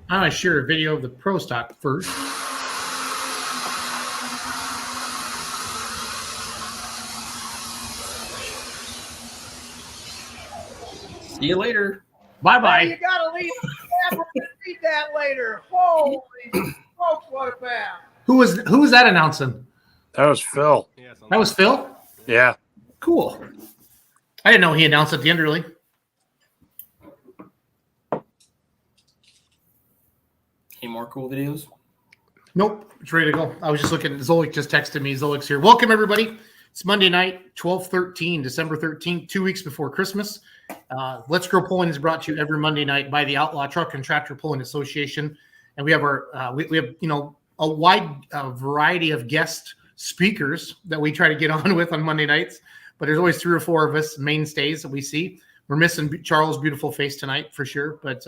I'm going to share a video of the Pro Stock first. See you later. Bye-bye. Hey, you got to leave that later. Holy smokes, what a fan. Who was that announcing? That was Phil. That was Phil? Yeah. Cool. I didn't know he announced at the end, really. Any more cool videos? Nope. It's ready to go. I was just looking. Zolik just texted me. Zolik's here. Welcome, everybody. It's Monday night, 12/13, December 13th, 2 weeks before Christmas. Let's Grow Pulling is brought to you every Monday night by the Outlaw Truck and Tractor Pulling Association. And we have our we have, a wide variety of guest speakers that we try to get on with on Monday nights. But there's always 3 or 4 of us mainstays that we see. We're missing Charles' beautiful face tonight for sure. But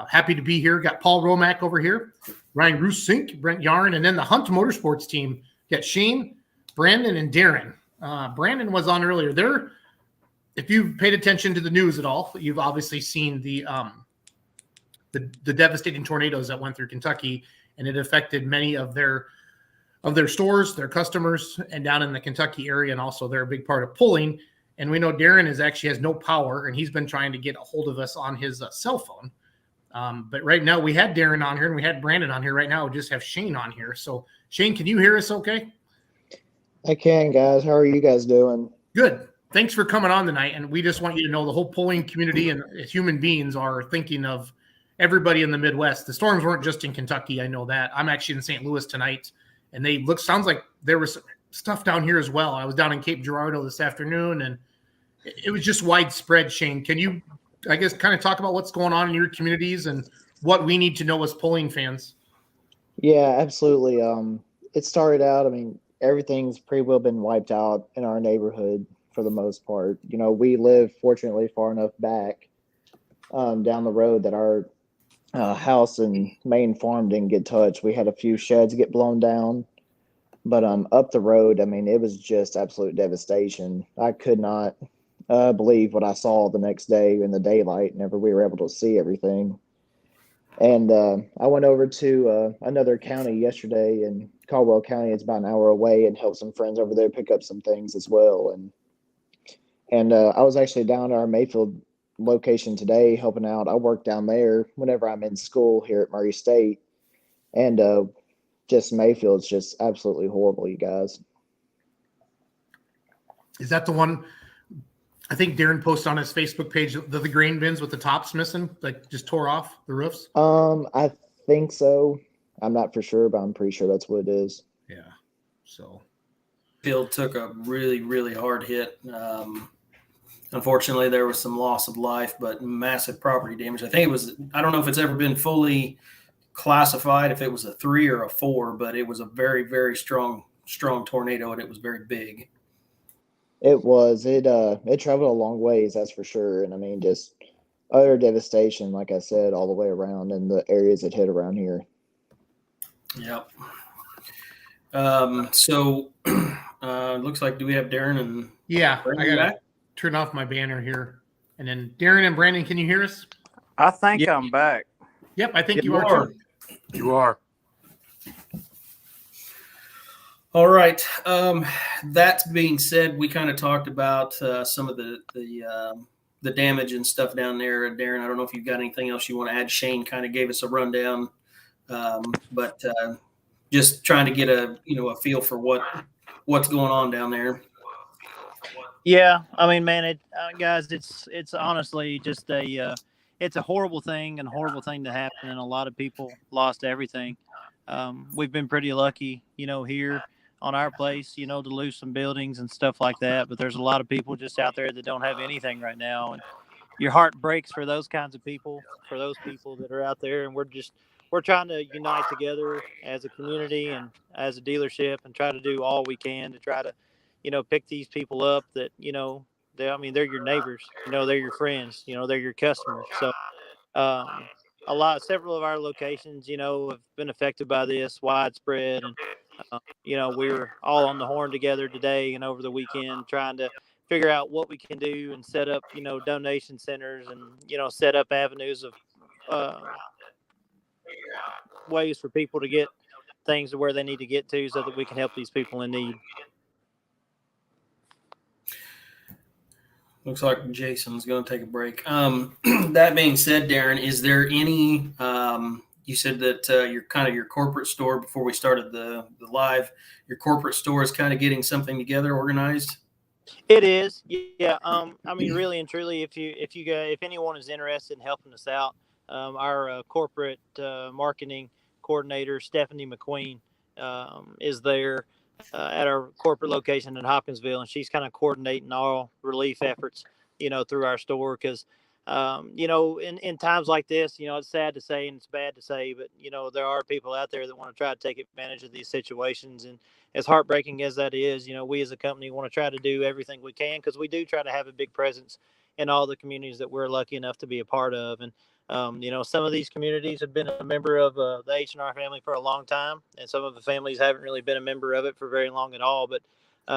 happy to be here. Got Paul Romack over here, Ryan Rusink, Brent Yarn, and then the Hunt Motorsports team. Got Shane, Brandon, and Darrin. Brandon was on earlier. If you've paid attention to the news at all, you've obviously seen the devastating tornadoes that went through Kentucky, and it affected many of their stores, their customers, and down in the Kentucky area, and also they're a big part of pulling. And we know Darrin actually has no power, and he's been trying to get a hold of us on his cell phone. But right now we had Darrin on here and we had Brandon on here. Right now we just have Shane on here. So Shane, can you hear us okay? I can, guys. How are you guys doing? Good. Thanks for coming on tonight. And we just want you to know the whole pulling community and human beings are thinking of everybody in the Midwest. The storms weren't just in Kentucky. I know that. I'm actually in St. Louis tonight, and sounds like there was some stuff down here as well. I was down in Cape Girardeau this afternoon, and it was just widespread. Shane, can you, I guess, kind of talk about what's going on in your communities and what we need to know as pulling fans? Yeah, absolutely. It started out, everything's pretty well been wiped out in our neighborhood for the most part. We live fortunately far enough back down the road that our house and main farm didn't get touched. We had a few sheds get blown down, but up the road, it was just absolute devastation. I could not believe what I saw the next day in the daylight whenever we were able to see everything. And I went over to another county yesterday in Caldwell County. It's about an hour away, and helped some friends over there pick up some things as well. And I was actually down at our Mayfield location today helping out. I work down there whenever I'm in school here at Murray State. And just Mayfield's just absolutely horrible, you guys. Is that the one? I think Darrin posted on his Facebook page the grain bins with the tops missing, like just tore off the roofs. I think so. I'm not for sure, but I'm pretty sure that's what it is. Yeah. So Field took a really, really hard hit. Unfortunately, there was some loss of life, but massive property damage. I think it was, I don't know if it's ever been fully classified, if it was a 3 or a 4, but it was a very, very strong tornado, and it was very big. It was. It traveled a long ways, that's for sure. And I mean, just utter devastation, like I said, all the way around in the areas it hit around here. Yep. So looks like, do we have Darrin and yeah, Brandon I gotta back? turn off my banner here. And then Darrin and Brandon, can you hear us? I think I'm back. Yep, I think Yeah, you are too. You are. All right. That being said, we kind of talked about some of the damage and stuff down there. And Darrin, I don't know if you've got anything else you want to add. Shane kind of gave us a rundown, but just trying to get a feel for what's going on down there. Yeah, I mean, man, guys, it's honestly just it's a horrible thing and a horrible thing to happen, and a lot of people lost everything. We've been pretty lucky, here on our place, to lose some buildings and stuff like that. But there's a lot of people just out there that don't have anything right now, and your heart breaks for those kinds of people, for those people that are out there. And we're trying to unite together as a community and as a dealership and try to do all we can to try to, pick these people up that, they're your neighbors, they're your friends, they're your customers. So, several of our locations, have been affected by this widespread. And, we were all on the horn together today and over the weekend trying to figure out what we can do and set up, donation centers and, set up avenues of ways for people to get things to where they need to get to so that we can help these people in need. Looks like Jason's going to take a break. That being said, Darrin, is there any? You said that your corporate store before we started the live. Your corporate store is kind of getting something together, organized. It is, yeah. I mean, really and truly, if anyone is interested in helping us out, our corporate marketing coordinator Stephanie McQueen is there. At our corporate location in Hopkinsville, and she's kind of coordinating all relief efforts, through our store. Because, in times like this, it's sad to say and it's bad to say, but there are people out there that want to try to take advantage of these situations. And as heartbreaking as that is, we as a company want to try to do everything we can because we do try to have a big presence in all the communities that we're lucky enough to be a part of. And some of these communities have been a member of the H&R family for a long time, and some of the families haven't really been a member of it for very long at all. But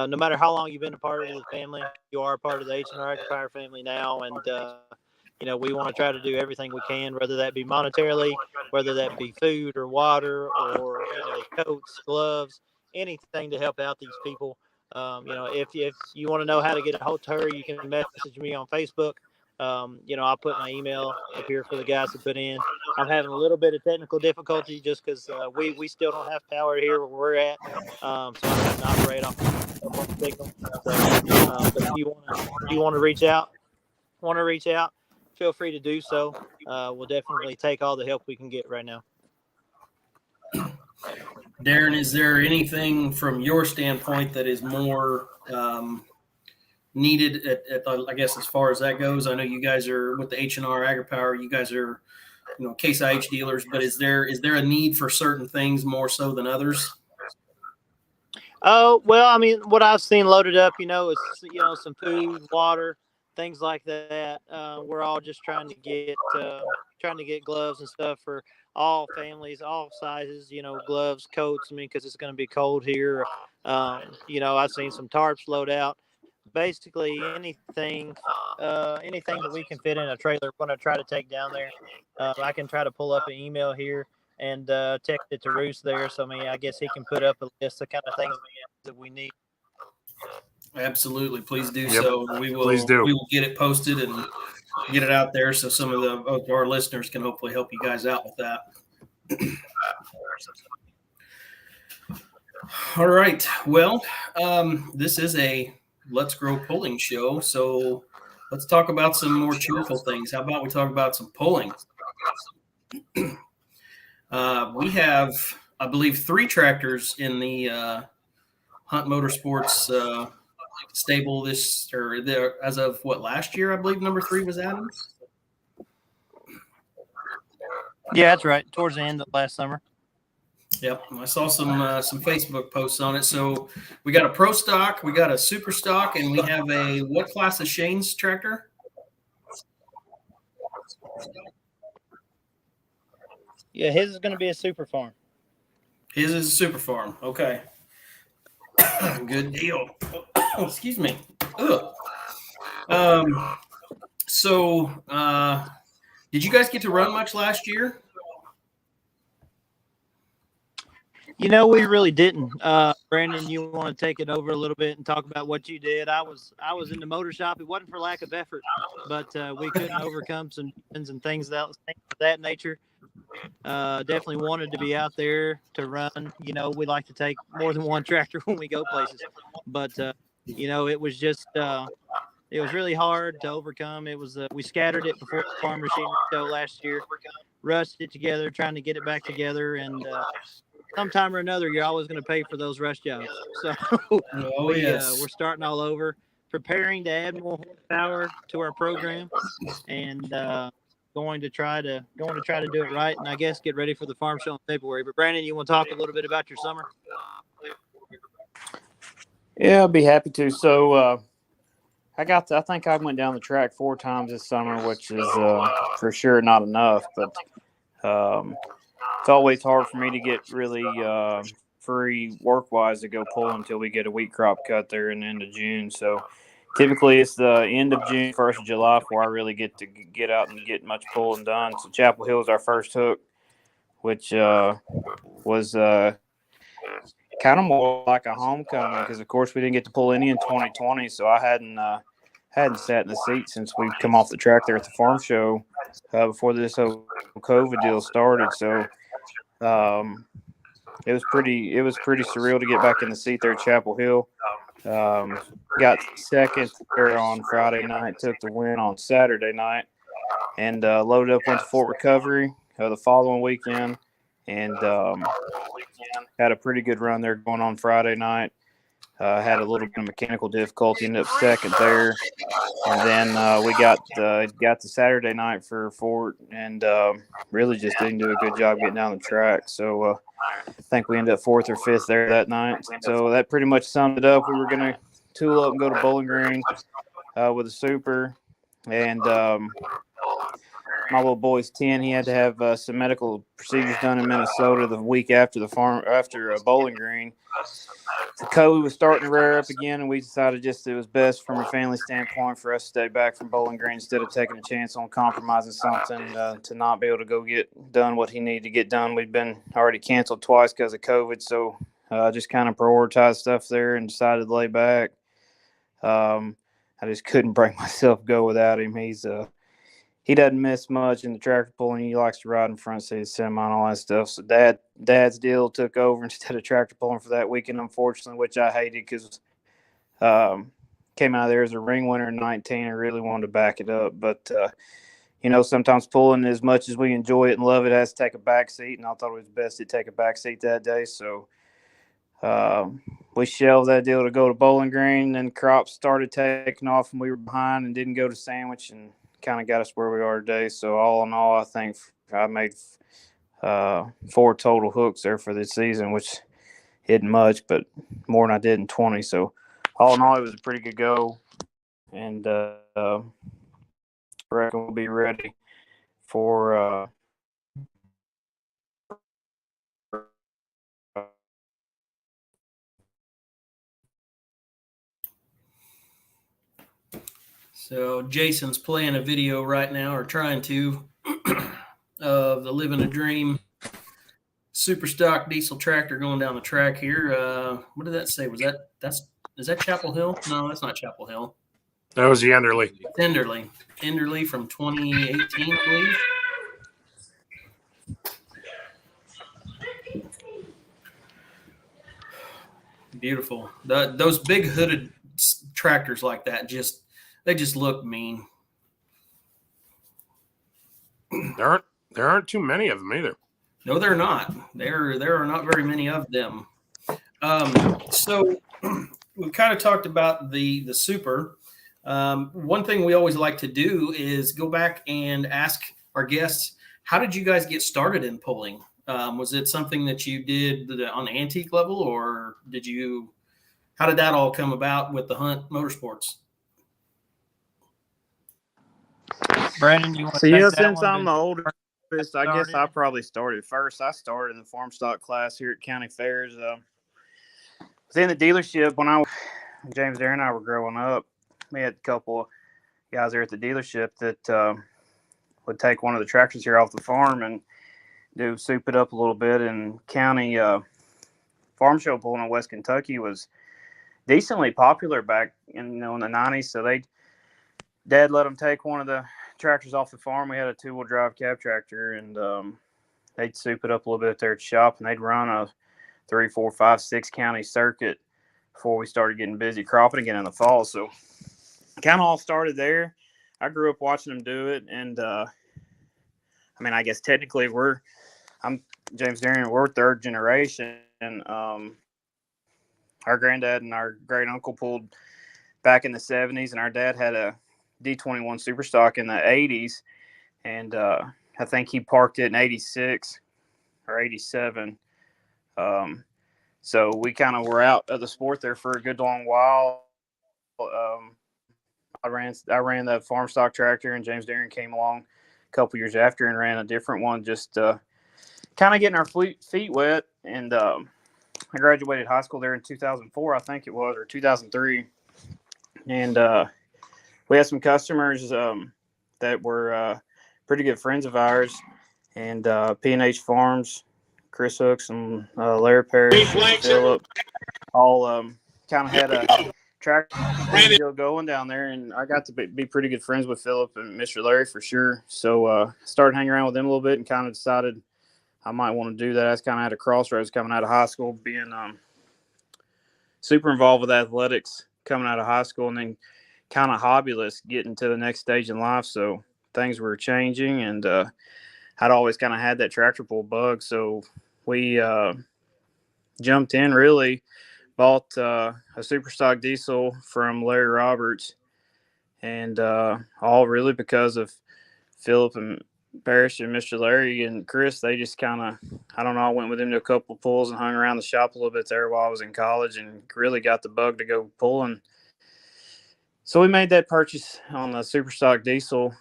no matter how long you've been a part of the family, you are a part of the H&R Agriculture family now. And, we want to try to do everything we can, whether that be monetarily, whether that be food or water or, coats, gloves, anything to help out these people. If you want to know how to get a hold of her, you can message me on Facebook. I'll put my email up here for the guys to put in. I'm having a little bit of technical difficulty just because we still don't have power here where we're at. So I'm having to operate off the signal. So, but if you want to reach out, feel free to do so. We'll definitely take all the help we can get right now. Darrin, is there anything from your standpoint that is more needed at I guess as far as that goes? I know you guys are with the H&R AgriPower. You guys are, Case IH dealers, but is there a need for certain things more so than others? Oh, well, I mean, what I've seen loaded up, is, some food, water, things like that. We're all just trying to get gloves and stuff for all families, all sizes, gloves, coats. I mean, because it's going to be cold here. I've seen some tarps load out. Basically anything that we can fit in a trailer, we're going to try to take down there. I can try to pull up an email here and text it to Roos there. So, I mean, I guess he can put up a list of kind of things that we need. Absolutely. Please do. Yep. So we will, Please do. We will get it posted and get it out there so some of our listeners can hopefully help you guys out with that. All right. Well, this is a Let's Grow pulling show. So let's talk about some more cheerful things. How about we talk about some pulling? We have, I believe, 3 tractors in the Hunt Motorsports stable as of last year, I believe number 3 was Adams. Yeah, that's right. Towards the end of last summer. Yep, I saw some Facebook posts on it. So we got a pro stock, we got a super stock, and we have a what class of Shane's tractor? Yeah, his is going to be a super farm. His is a super farm. Okay, good deal. Oh, excuse me. Ugh. So, did you guys get to run much last year? We really didn't. Brandon, you want to take it over a little bit and talk about what you did? I was in the motor shop. It wasn't for lack of effort, but we couldn't overcome some things of that nature. Definitely wanted to be out there to run. We like to take more than one tractor when we go places, but it was just it was really hard to overcome. It was we scattered it before the farm machinery show last year, rushed it together, trying to get it back together, and sometime or another, you're always going to pay for those rush jobs. So we're starting all over, preparing to add more power to our program, and going to try to do it right, and I guess get ready for the farm show in February. But Brandon, you want to talk a little bit about your summer? Yeah, I'd be happy to. So I think I went down the track 4 times this summer, which is for sure not enough, but it's always hard for me to get really free work-wise to go pull until we get a wheat crop cut there in the end of June. So typically it's the end of June, 1st of July before I really get to get out and get much pulling done. So Chapel Hill was our first hook, which was kind of more like a homecoming because, of course, we didn't get to pull any in 2020. So I hadn't sat in the seat since we come off the track there at the farm show before this whole COVID deal started. So it was pretty surreal to get back in the seat there at Chapel Hill. Got second there on Friday night, took the win on Saturday night, and loaded up, went to Fort Recovery the following weekend, and had a pretty good run there going on Friday night. Had a little bit of mechanical difficulty, ended up second there, and then we got the Saturday night for Fort, and really just didn't do a good job getting down the track. So I think we ended up 4th or 5th there that night. So that pretty much summed it up. We were going to tool up and go to Bowling Green with a super, and my little boy's 10. He had to have some medical procedures done in Minnesota the week after Bowling Green. The COVID was starting to rear up again, and we decided it was best from a family standpoint for us to stay back from Bowling Green instead of taking a chance on compromising something to not be able to go get done what he needed to get done. We'd been already canceled twice because of COVID, so just kind of prioritized stuff there and decided to lay back. I just couldn't bring myself to go without him. He doesn't miss much in the tractor pulling. He likes to ride in front seat of semi and all that stuff. So Dad's deal took over instead of tractor pulling for that weekend, unfortunately, which I hated because came out of there as a ring winner in 19 and really wanted to back it up. But, sometimes pulling, as much as we enjoy it and love it, has to take a back seat. And I thought it was best to take a back seat that day. So we shelved that deal to go to Bowling Green. And crops started taking off and we were behind and didn't go to Sandwich and kind of got us where we are today. So all in all, I think I made 4 total hooks there for this season, which isn't much, but more than I did in 20. So all in all, it was a pretty good go, and I reckon we'll be ready for So Jason's playing a video right now, or trying to, of the Living a Dream super stock diesel tractor going down the track here. What did that say? Is that Chapel Hill? No, that's not Chapel Hill. That was the Enderley. Enderley from 2018, I believe. Beautiful. Those big hooded tractors like that they just look mean. There aren't too many of them either. No, they're not. There are not very many of them. So we've kind of talked about the super. One thing we always like to do is go back and ask our guests, how did you guys get started in pulling? Was it something that you did on the antique level, or how did that all come about with the Hunt Motorsports? Brandon, you want to So take yeah, that since one? I'm the oldest, I guess I started? probably started first. I started in the farm stock class here at County Fairs. Was in the dealership when James Darrin and I were growing up. We had a couple of guys there at the dealership that would take one of the tractors here off the farm and soup it up a little bit. And county farm show pulling in West Kentucky was decently popular back in the 90s. So Dad let them take one of the tractors off the farm. We had a 2-wheel drive cab tractor, and they'd soup it up a little bit there at the shop, and they'd run a 3, 4, 5, 6 county circuit before we started getting busy cropping again in the fall. So kind of all started there. I grew up watching them do it, and I guess technically I'm James Darrin. We're third generation. Our granddad and our great uncle pulled back in the 70s, and our dad had a D21 Superstock in the 80s, and I think he parked it in 86 or 87. So we kind of were out of the sport there for a good long while. I ran that farm stock tractor, and James Darrin came along a couple years after and ran a different one, just kind of getting our feet wet. And I graduated high school there in 2004, I think it was, or 2003. And we had some customers that were pretty good friends of ours, and P&H Farms, Chris Hooks and Larry Parrish and Phillip all kind of had a track deal going down there, and I got to be pretty good friends with Phillip and Mr. Larry for sure. So started hanging around with them a little bit and kind of decided I might want to do that. I was kind of at a crossroads coming out of high school, being super involved with athletics coming out of high school, and then kind of hobbyless getting to the next stage in life. So things were changing, and I'd always kind of had that tractor pull bug. So we jumped in, really bought a Superstock diesel from Larry Roberts, and all really because of Phillip and Parrish and Mr. Larry and Chris. They just kind of, I don't know, I went with them to a couple of pulls and hung around the shop a little bit there while I was in college, and really got the bug to go pulling. So we made that purchase on the Superstock diesel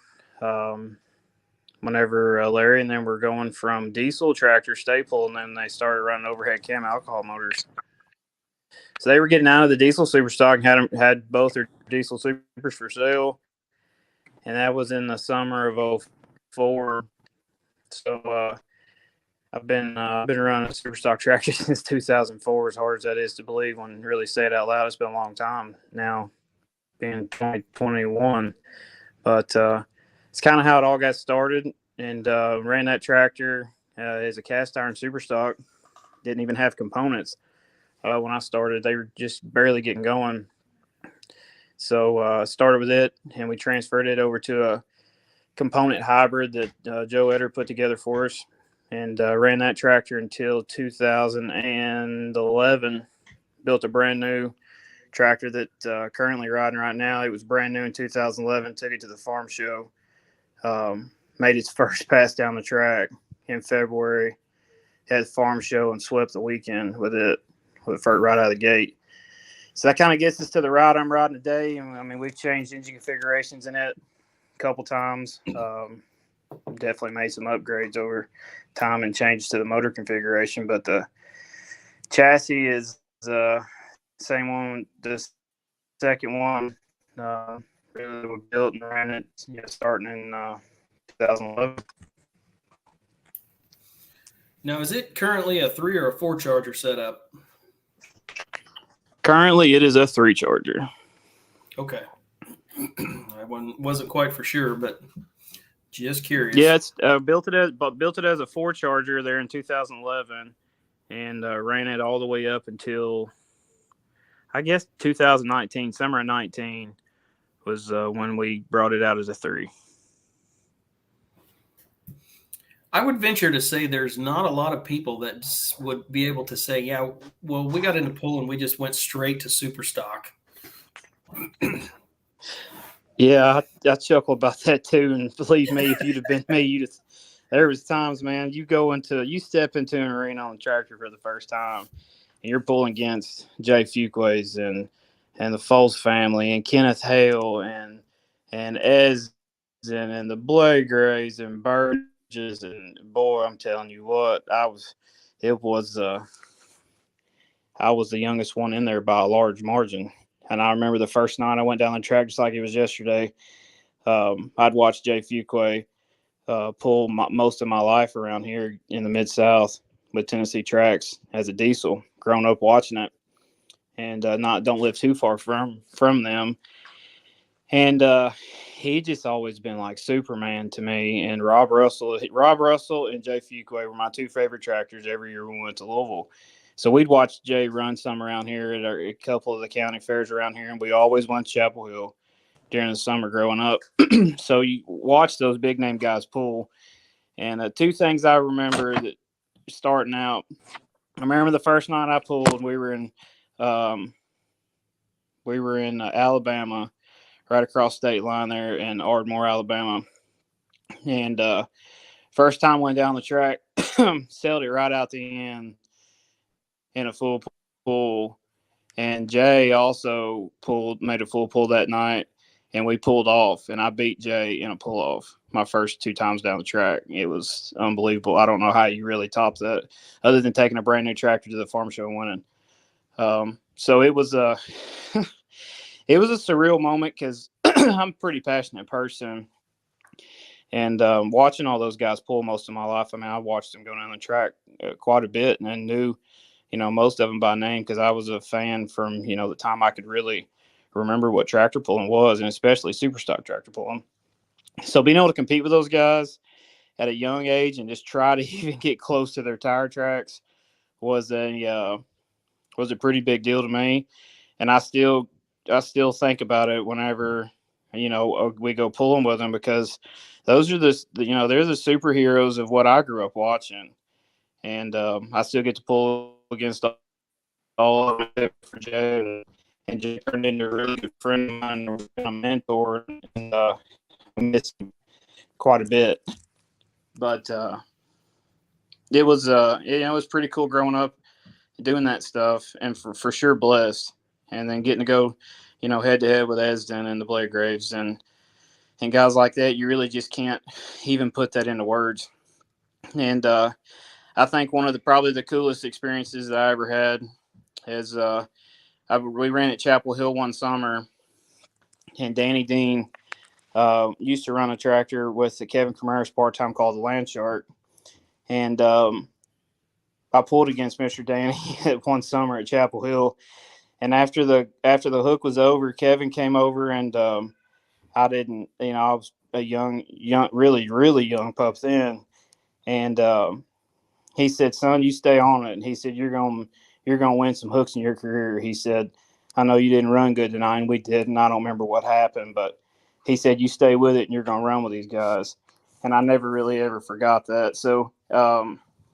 whenever Larry and them were going from diesel tractor staple, and then they started running overhead cam alcohol motors. So they were getting out of the diesel Superstock and had both their diesel Supers for sale, and that was in the summer of 2004. So I've been running a Superstock tractor since 2004. As hard as that is to believe, when you really say it out loud, it's been a long time now, being 2021. But it's kind of how it all got started, and ran that tractor as a cast iron Superstock. Didn't even have components when I started. They were just barely getting going. So started with it, and we transferred it over to a component hybrid that Joe Eder put together for us, and ran that tractor until 2011. Built a brand new tractor that currently riding right now. It was brand new in 2011. Took it to the farm show. Made its first pass down the track in February. Had the farm show and swept the weekend with it right out of the gate. So that kind of gets us to the ride I'm riding today. I mean, we've changed engine configurations in it a couple times. Definitely made some upgrades over time and changes to the motor configuration, but the chassis is the same one. The second one really we built and ran it starting in 2011. Now, is it currently a 3 or a 4 charger setup? Currently, it is a 3 charger. Okay. I wasn't quite for sure, but just curious. Yeah, it's built it as a 4 charger there in 2011, and ran it all the way up until I guess 2019, summer of 19 was when we brought it out as a 3. I would venture to say there's not a lot of people that would be able to say, yeah, well, we got into pull and we just went straight to super stock. Yeah, I chuckle about that too. And believe me, if you'd have been me, there was times, man, you step into an arena on a tractor for the first time, and you're pulling against Jay Fuquays and the Foles family and Kenneth Hale and Ez and the Blagrays and Burgess, and boy, I'm telling you what, I was the youngest one in there by a large margin. And I remember the first night I went down the track just like it was yesterday. I'd watched Jay Fuquay pull most of my life around here in the Mid-South with Tennessee tracks as a diesel, grown up watching it, and don't live too far from them. And he just always been like Superman to me. And Rob Russell and Jay Fuquay were my two favorite tractors every year we went to Louisville. So we'd watch Jay run some around here at a couple of the county fairs around here, and we always went to Chapel Hill during the summer growing up. So you watch those big name guys pull. And two things I remember that starting out, I remember the first night I pulled, we were in Alabama, right across state line there in Ardmore, Alabama. And first time went down the track, sailed it right out the end in a full pull. And Jay also made a full pull that night, and we pulled off, and I beat Jay in a pull off my first two times down the track. It was unbelievable. I don't know how you really top that other than taking a brand new tractor to the farm show and winning. So it was a it was a surreal moment because I'm a pretty passionate person, and watching all those guys pull most of my life. I mean, I watched them go down the track quite a bit, and I knew, most of them by name because I was a fan from, the time I could really remember what tractor pulling was, and especially super stock tractor pulling. So being able to compete with those guys at a young age and just try to even get close to their tire tracks was a pretty big deal to me. And I still think about it whenever, we go pulling with them, because those are they're the superheroes of what I grew up watching. And I still get to pull against all of them for Jay, and Jay turned into a really good friend of mine, a mentor, and I miss him quite a bit. But it was it was pretty cool growing up doing that stuff, and for sure blessed. And then getting to go, head to head with Esden and the Blagraves and guys like that, you really just can't even put that into words. And I think one of probably the coolest experiences that I ever had is we ran at Chapel Hill one summer, and Danny Dean used to run a tractor with the Kevin Kamara's part-time called the Land Shark. And I pulled against Mr. Danny one summer at Chapel Hill. And after the hook was over, Kevin came over, and I didn't, I was a young, really, really young pup then. And he said, "Son, you stay on it." And he said, you're going to win some hooks in your career. He said, "I know you didn't run good tonight," and we did, and I don't remember what happened, but he said, "You stay with it, and you're going to run with these guys." And I never really ever forgot that. So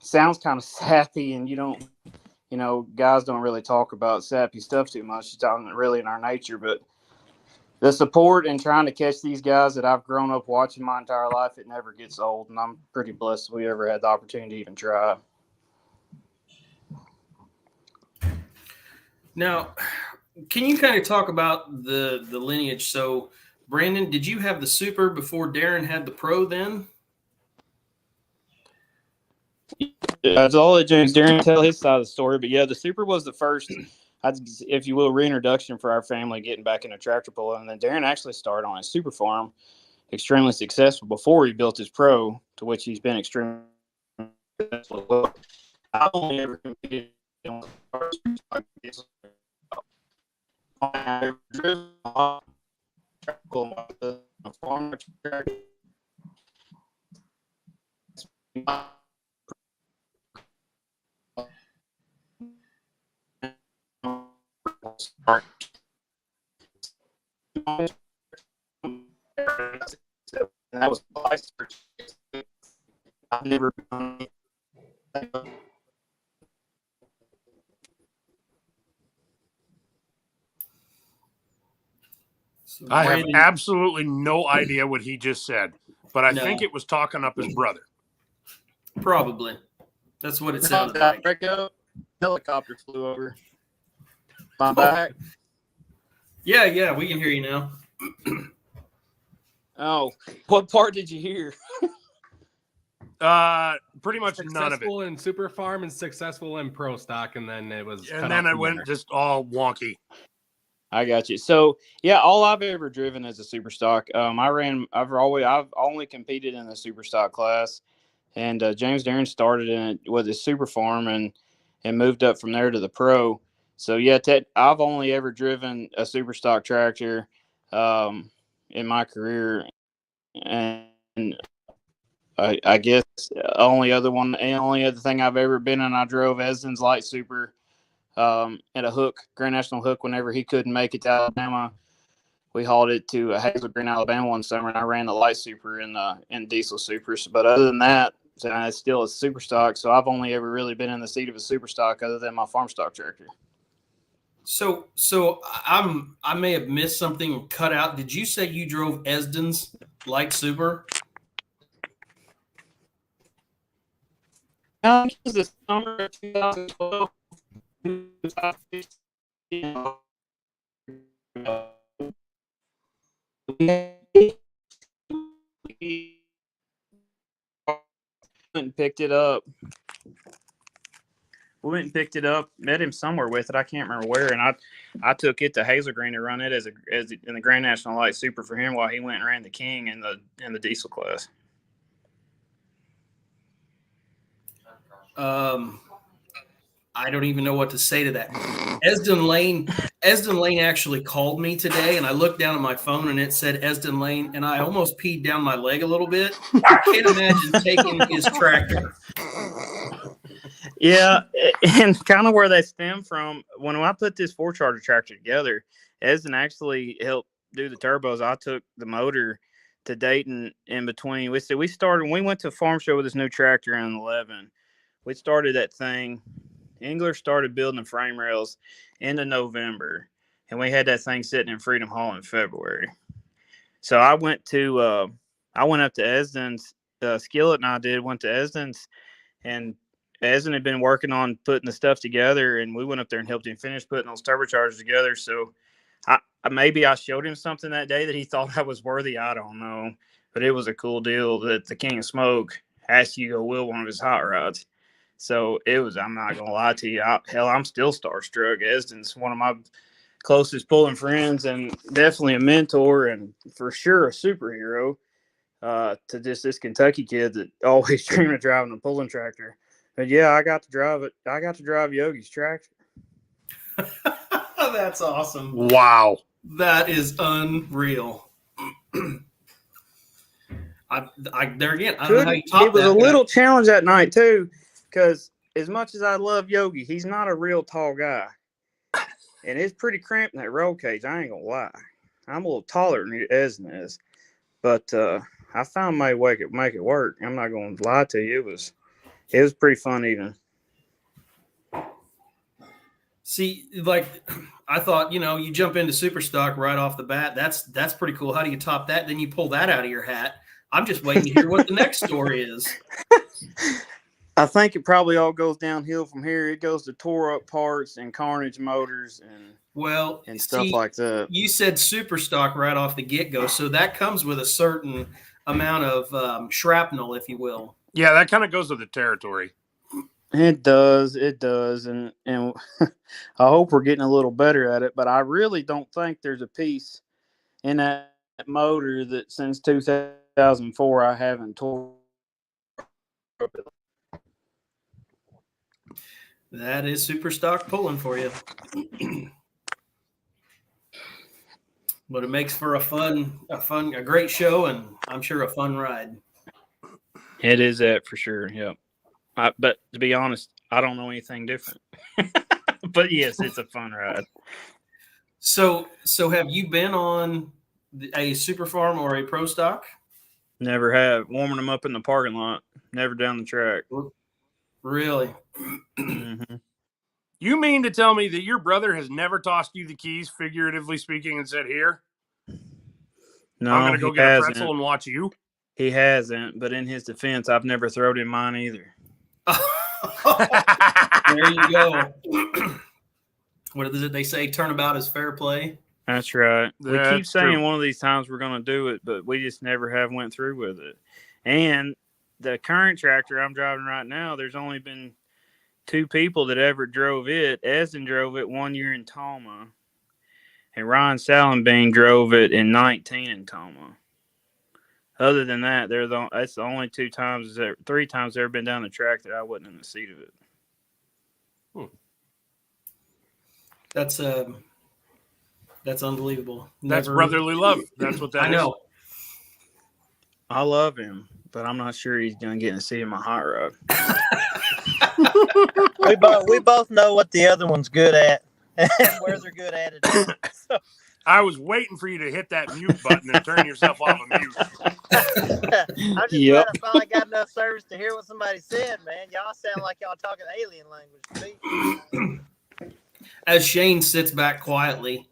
sounds kind of sappy, and guys don't really talk about sappy stuff too much. It's not really in our nature, but the support and trying to catch these guys that I've grown up watching my entire life, it never gets old. And I'm pretty blessed we ever had the opportunity to even try. Now, can you kind of talk about the lineage? So, Brandon, did you have the Super before Darrin had the Pro then? I'll let Darrin tell his side of the story, but yeah, the Super was the first, if you will, reintroduction for our family getting back into tractor pulling. And then Darrin actually started on a Super farm, extremely successful before he built his Pro, to which he's been extremely successful. I only ever competed on farm track. And that was I've never. So I have Brandon- absolutely no idea what he just said, but I No. think it was talking up his brother. Probably. That's what it sounded like. Break up. Helicopter flew over my back. Yeah, we can hear you now. Oh, what part did you hear? Pretty much none of it. Successful in super farm and successful in pro stock, and then it was. And then it went just all wonky. I got you. So yeah, all I've ever driven is a super stock. I've only competed in the super stock class, and James Darrin started in it with his super farm and moved up from there to the pro. So yeah, I've only ever driven a super stock tractor in my career, and I guess only other thing I've ever been in, I drove Esden's light super at a hook, Grand National Hook, whenever he couldn't make it to Alabama. We hauled it to Hazel Green, Alabama one summer, and I ran the light super in diesel supers. But other than that, it's still a super stock. So I've only ever really been in the seat of a super stock other than my farm stock tractor. So I may have missed something cut out. Did you say you drove Esden's light super? It was the summer of 2012. We went and picked it up. Met him somewhere with it. I can't remember where. And I took it to Hazel Green to run it as in the Grand National Light Super for him while he went and ran the King in the diesel class. I don't even know what to say to that. Esden Lane actually called me today, and I looked down at my phone and it said Esden Lane, and I almost peed down my leg a little bit. I can't imagine taking his tractor. Yeah, and kind of where that stemmed from, when I put this 4-charger tractor together, Esden actually helped do the turbos. I took the motor to Dayton in between. We went to a farm show with this new tractor in 2011. We started that thing. Engler started building the frame rails into November, and we had that thing sitting in Freedom Hall in February. So I went up to Esden's. Skillet and I went to Esden's, and Esden had been working on putting the stuff together, and we went up there and helped him finish putting those turbochargers together. So maybe I showed him something that day that he thought I was worthy. I don't know, but it was a cool deal that the King of Smoke asked you to go wheel one of his hot rods. So it was, I'm not going to lie to you. I'm still starstruck. Esden's one of my closest pulling friends and definitely a mentor and for sure a superhero to just this Kentucky kid that always dreamed of driving a pulling tractor. But yeah, I got to drive it. I got to drive Yogi's tractor. That's awesome. Wow. That is unreal. There again, I don't know how you top It was that, a little challenge that night too, because as much as I love Yogi, he's not a real tall guy, and it's pretty cramped in that roll cage. I ain't gonna lie, I'm a little taller than Esden is, but I found my way to make it work. I'm not gonna lie to you, it was pretty fun even. See, like I thought, you jump into super stock right off the bat. That's pretty cool. How do you top that? Then you pull that out of your hat. I'm just waiting to hear what the next story is. I think it probably all goes downhill from here. It goes to tore up parts and carnage motors and stuff like that. You said super stock right off the get-go, so that comes with a certain amount of shrapnel, if you will. Yeah, that kind of goes with the territory. It does, and I hope we're getting a little better at it. But I really don't think there's a piece in that motor that since 2004 I haven't tore. That is super stock pulling for you. But it makes for a great show, and I'm sure a fun ride. It is that for sure. Yep. But to be honest, I don't know anything different. But yes, it's a fun ride. So have you been on a super farm or a pro stock? Never have. Warming them up in the parking lot. Never down the track. Really? Mm-hmm. You mean to tell me that your brother has never tossed you the keys, figuratively speaking, and said, "Here, No, I'm going to go he get hasn't. a pretzel and watch you"? He hasn't. But in his defense, I've never thrown him mine either. There you go. What is it they say? Turnabout is fair play. That's right. We keep That's saying true. one of these times we're going to do it, but we just never have went through with it. And the current tractor I'm driving right now, there's only been 2 people that ever drove it. Esden drove it 1 year in Toma, and Ryan Salenbean drove it in 19 in Toma. Other than that, that's the only 3 times I've ever been down the track that I wasn't in the seat of it. That's unbelievable. That's brotherly love. That's what that is. I know. I love him, but I'm not sure he's going to get in the seat of my hot rod. We both know what the other one's good at and where they're good at it. So. I was waiting for you to hit that mute button and turn yourself off of mute. I'm just glad I finally got enough service to hear what somebody said, man. Y'all sound like y'all talking alien language to me. As Shane sits back quietly.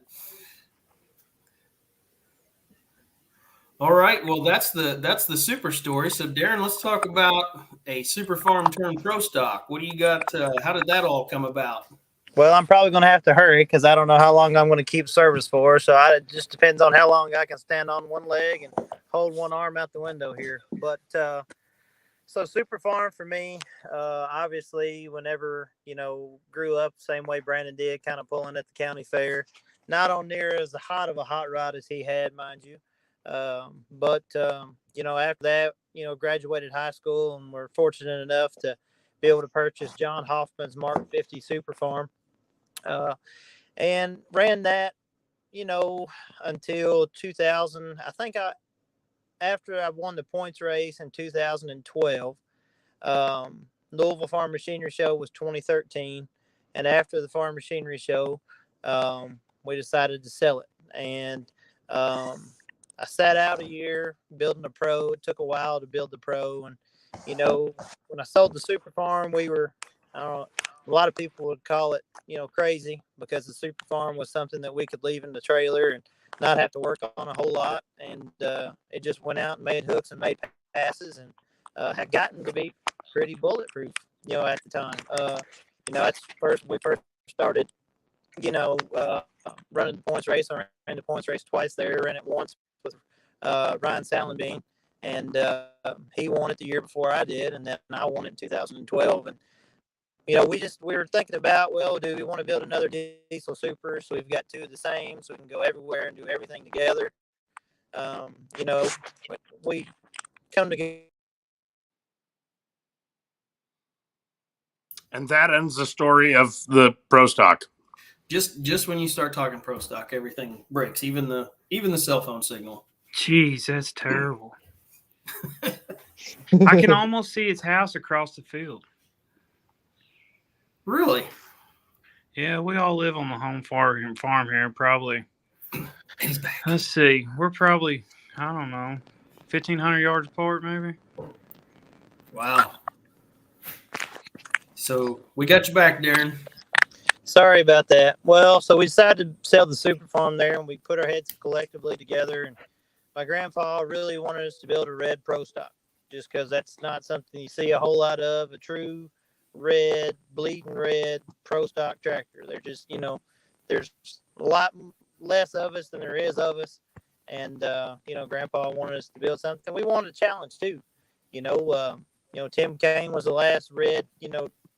All right, well, that's the super story. So, Darrin, let's talk about a super farm turned pro stock. What do you got? How did that all come about? Well, I'm probably going to have to hurry because I don't know how long I'm going to keep service for. So it just depends on how long I can stand on one leg and hold one arm out the window here. But so super farm for me, obviously, whenever, grew up same way Brandon did, kind of pulling at the county fair. Not on near as hot of a hot rod as he had, mind you. But after that, graduated high school and we're fortunate enough to be able to purchase John Hoffman's Mark 50 Super Farm. And ran that, until 2000. I think after I won the points race in 2012, Louisville Farm Machinery Show was 2013. And after the Farm Machinery Show, we decided to sell it. And, I sat out a year building a pro. It took a while to build the pro. And, when I sold the super farm, we were, a lot of people would call it, crazy because the super farm was something that we could leave in the trailer and not have to work on a whole lot. And it just went out and made hooks and made passes and had gotten to be pretty bulletproof, at the time. That's we first started, running the points race. I ran the points race twice there, ran it once with Ryan Salenbean, and he won it the year before I did, and then I won it in 2012. And we were thinking about, well, do we want to build another diesel super so we've got 2 of the same so we can go everywhere and do everything together. We come together. And that ends the story of the pro stock. Just when you start talking pro stock, everything breaks, even the cell phone signal. Jeez, that's terrible. I can almost see his house across the field. Really? Yeah, we all live on the home farm here. Probably. He's back. Let's see. We're probably, I don't know, 1,500 yards apart, maybe. Wow. So we got you back, Darrin. Sorry about that. Well, so we decided to sell the super farm there, and we put our heads collectively together. And my grandpa really wanted us to build a red pro stock, just because that's not something you see a whole lot of. A true red, bleeding red pro stock tractor. They're just, there's a lot less of us than there is of us. And Grandpa wanted us to build something. We wanted a challenge too. Tim Kane was the last red,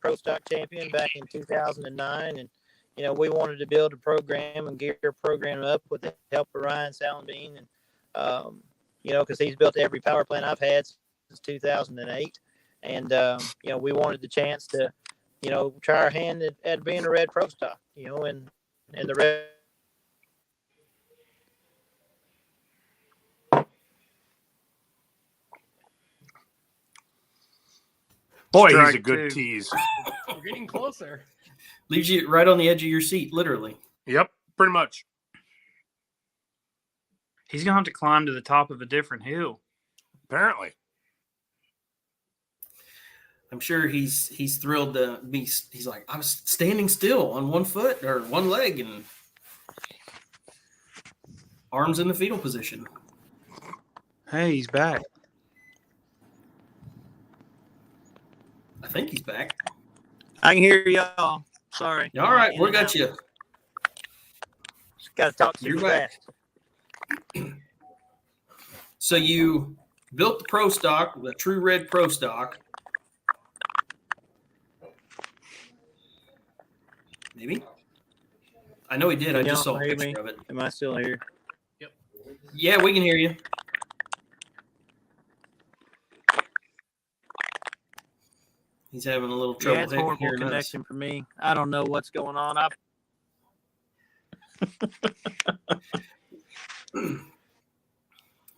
pro stock champion back in 2009, and we wanted to build a program and gear a program up with the help of Ryan Salenbean, and because he's built every power plant I've had since 2008. And, we wanted the chance to, try our hand at being a red pro stock, and the red. Boy, Strike he's a good 2. tease. We're getting closer. Leaves you right on the edge of your seat, literally. Yep, pretty much. He's going to have to climb to the top of a different hill. Apparently. I'm sure he's thrilled to be. He's like, I was standing still on one foot or one leg and arms in the fetal position. Hey, he's back. I think he's back. I can hear y'all. Sorry. All right, we got you. Got to talk super You're back. fast. So you built the Pro Stock, the True Red Pro Stock. Maybe. I know he did. I Can just y'all saw a hear picture me? of it. Am I still here? Yeah, we can hear you. He's having a little trouble Yeah, it's horrible hearing us. connection for me. I don't know what's going on.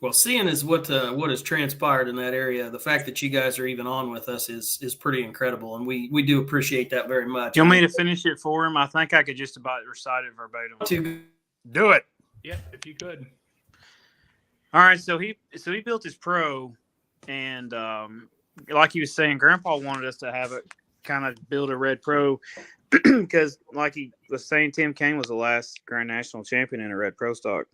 Well, seeing as what has transpired in that area, the fact that you guys are even on with us is pretty incredible, and we do appreciate that very much. You want me to finish it for him? I think I could just about recite it verbatim. Do it. Yep, if you could. All right, so he built his Pro, and like he was saying, Grandpa wanted us to have it kind of build a Red Pro because, like he was saying, Tim Kaine was the last Grand National champion in a Red Pro stock.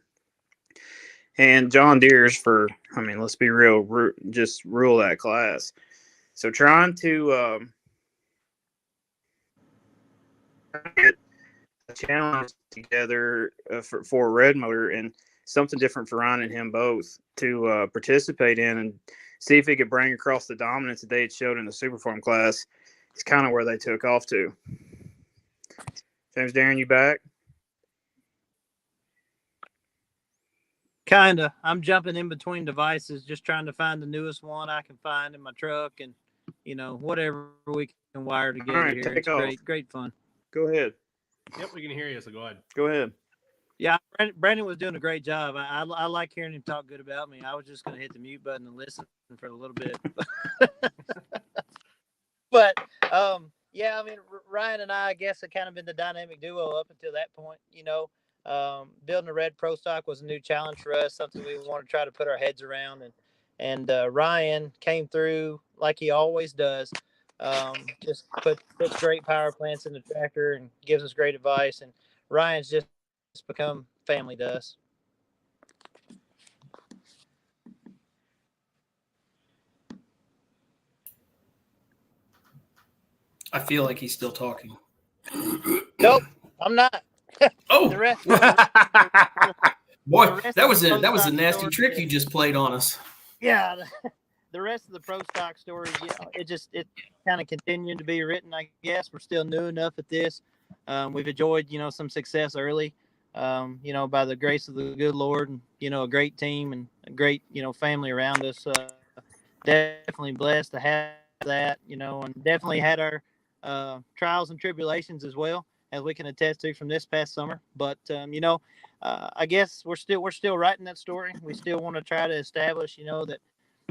And John Deere's let's be real, just rule that class. So trying to get a challenge together for a red motor and something different for Ryan and him both to participate in and see if he could bring across the dominance that they had showed in the Superform class. It's kind of where they took off to. James Darrin, you back? Kinda. I'm jumping in between devices, just trying to find the newest one I can find in my truck, and whatever we can wire together All right, here. take It's off. great fun. Go ahead. Yep, we can hear you, so go ahead. Go ahead. Yeah, Brandon was doing a great job. I like hearing him talk good about me. I was just gonna hit the mute button and listen for a little bit. But yeah, I mean, Ryan and I guess, have kind of been the dynamic duo up until that point. Building a Red Pro Stock was a new challenge for us, something we want to try to put our heads around. And Ryan came through like he always does. Just puts great power plants in the tractor and gives us great advice. And Ryan's just become family to us. I feel like he's still talking. Nope, I'm not. Oh, The rest, boy, the rest that of was the a nasty story trick is- you just played on us. yeah, the rest of the Pro Stock story, it kind of continued to be written. I guess we're still new enough at this. We've enjoyed, some success early, by the grace of the good Lord, and a great team and a great, family around us. Definitely blessed to have that, and definitely had our trials and tribulations as well, as we can attest to from this past summer. But I guess we're still writing that story. We still want to try to establish, that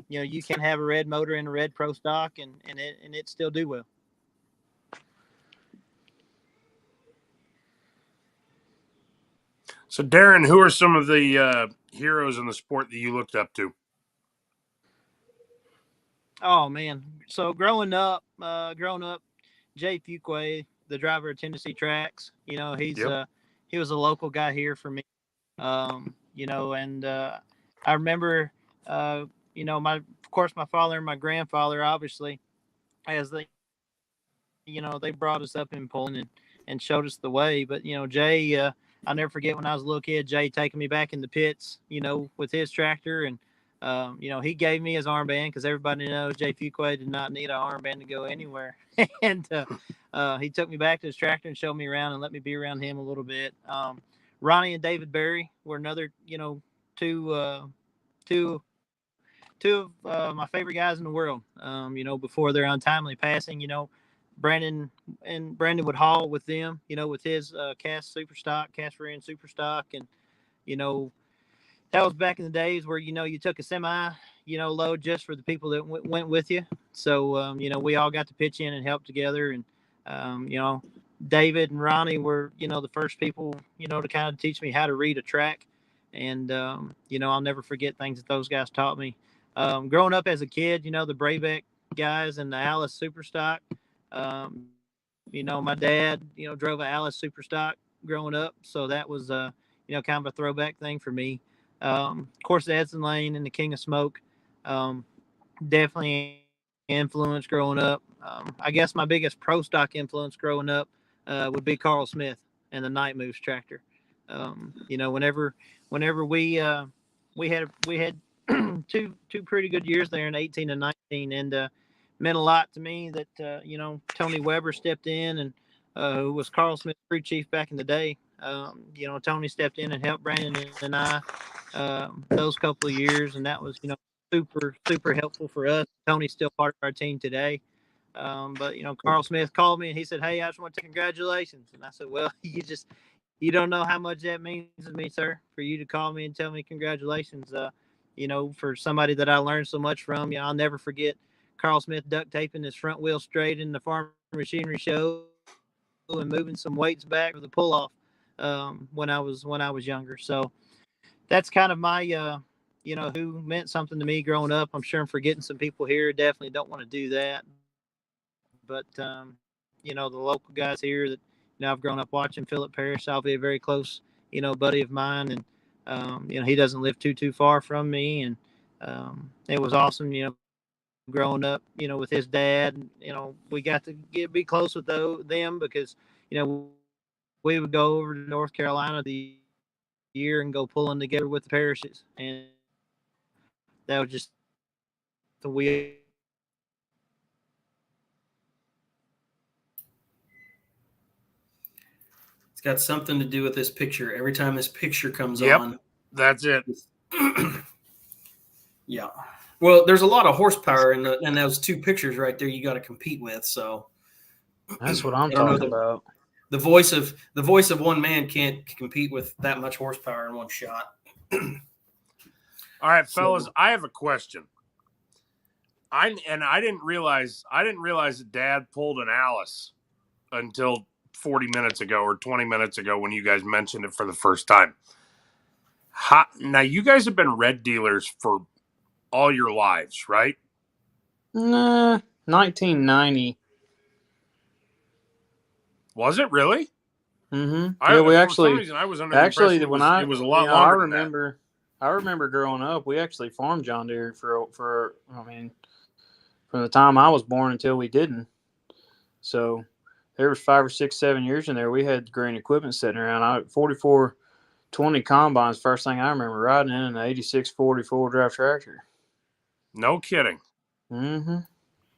you can have a red motor in a Red Pro Stock and it still do well. So, Darrin, who are some of the heroes in the sport that you looked up to? Oh man! So growing up, Jay Fuquay, the driver of Tennessee Tracks, he was a local guy here for me. And I remember, of course, my father and my grandfather, obviously, as they brought us up in Poland and showed us the way. But Jay, I'll never forget when I was a little kid, Jay taking me back in the pits, with his tractor, and he gave me his armband because everybody knows Jay Fuquay did not need an armband to go anywhere. And he took me back to his tractor and showed me around and let me be around him a little bit. Ronnie and David Berry were another, two of my favorite guys in the world. Before their untimely passing, Brandon would haul with them, with his cast rear-end super stock, and that was back in the days where you took a semi, load just for the people that went with you. So we all got to pitch in and help together, and David and Ronnie were the first people to kind of teach me how to read a track, and I'll never forget things that those guys taught me. growing up as a kid, you know, the Brabeck guys and the Alice Superstock. You know, my dad, you know, drove a Alice Superstock growing up, so that was you know, kind of a throwback thing for me. Of course, the Edson Lane and the King of Smoke, definitely influence growing up. I guess my biggest pro stock influence growing up would be Carl Smith and the Night Moves tractor. You know, whenever we had two pretty good years there in 18 and 19, and meant a lot to me that you know, Tony Weber stepped in, and who was Carl Smith's crew chief back in the day. You know, Tony stepped in and helped Brandon and I those couple of years, and that was, you know, super helpful for us. Tony's still part of our team today. But you know, Carl Smith called me and he said, "Hey, I just want to say congratulations." And I said, "Well, you don't know how much that means to me, sir, for you to call me and tell me congratulations. You know, for somebody that I learned so much from. You know, I'll never forget Carl Smith duct taping his front wheel straight in the farm machinery show and moving some weights back for the pull off when I was younger. So that's kind of my you know, who meant something to me growing up. I'm sure I'm forgetting some people here. Definitely don't want to do that. But you know, the local guys here that, you know, I've grown up watching. Philip Parrish, I'll be a very close, you know, buddy of mine, and you know, he doesn't live too far from me, and it was awesome, you know, growing up, you know, with his dad. You know, we got to be close with them because, you know, we would go over to North Carolina the year and go pulling together with the parishes, and that was just the wheel. It's got something to do with this picture. Every time this picture comes Yep. on, That's it. yeah. Well, there's a lot of horsepower in those two pictures right there. You got to compete with. So That's what I'm I don't know talking about. the voice of one man can't compete with that much horsepower in one shot. All right, fellas, I have a question. I didn't realize that Dad pulled an Alice until 40 minutes ago or 20 minutes ago when you guys mentioned it for the first time. Now, you guys have been red dealers for all your lives, right? Nah, 1990. Was it really? Mm-hmm. I, Yeah, we for actually some reason, I was under the impression actually it when was a lot I longer than that. I remember growing up, we actually farmed John Deere for I mean, from the time I was born until we didn't. So there was 5 or 6, 7 years in there. We had grain equipment sitting around. 4420 combines. First thing I remember riding in an 8640 4-drive tractor. No kidding. Mm-hmm.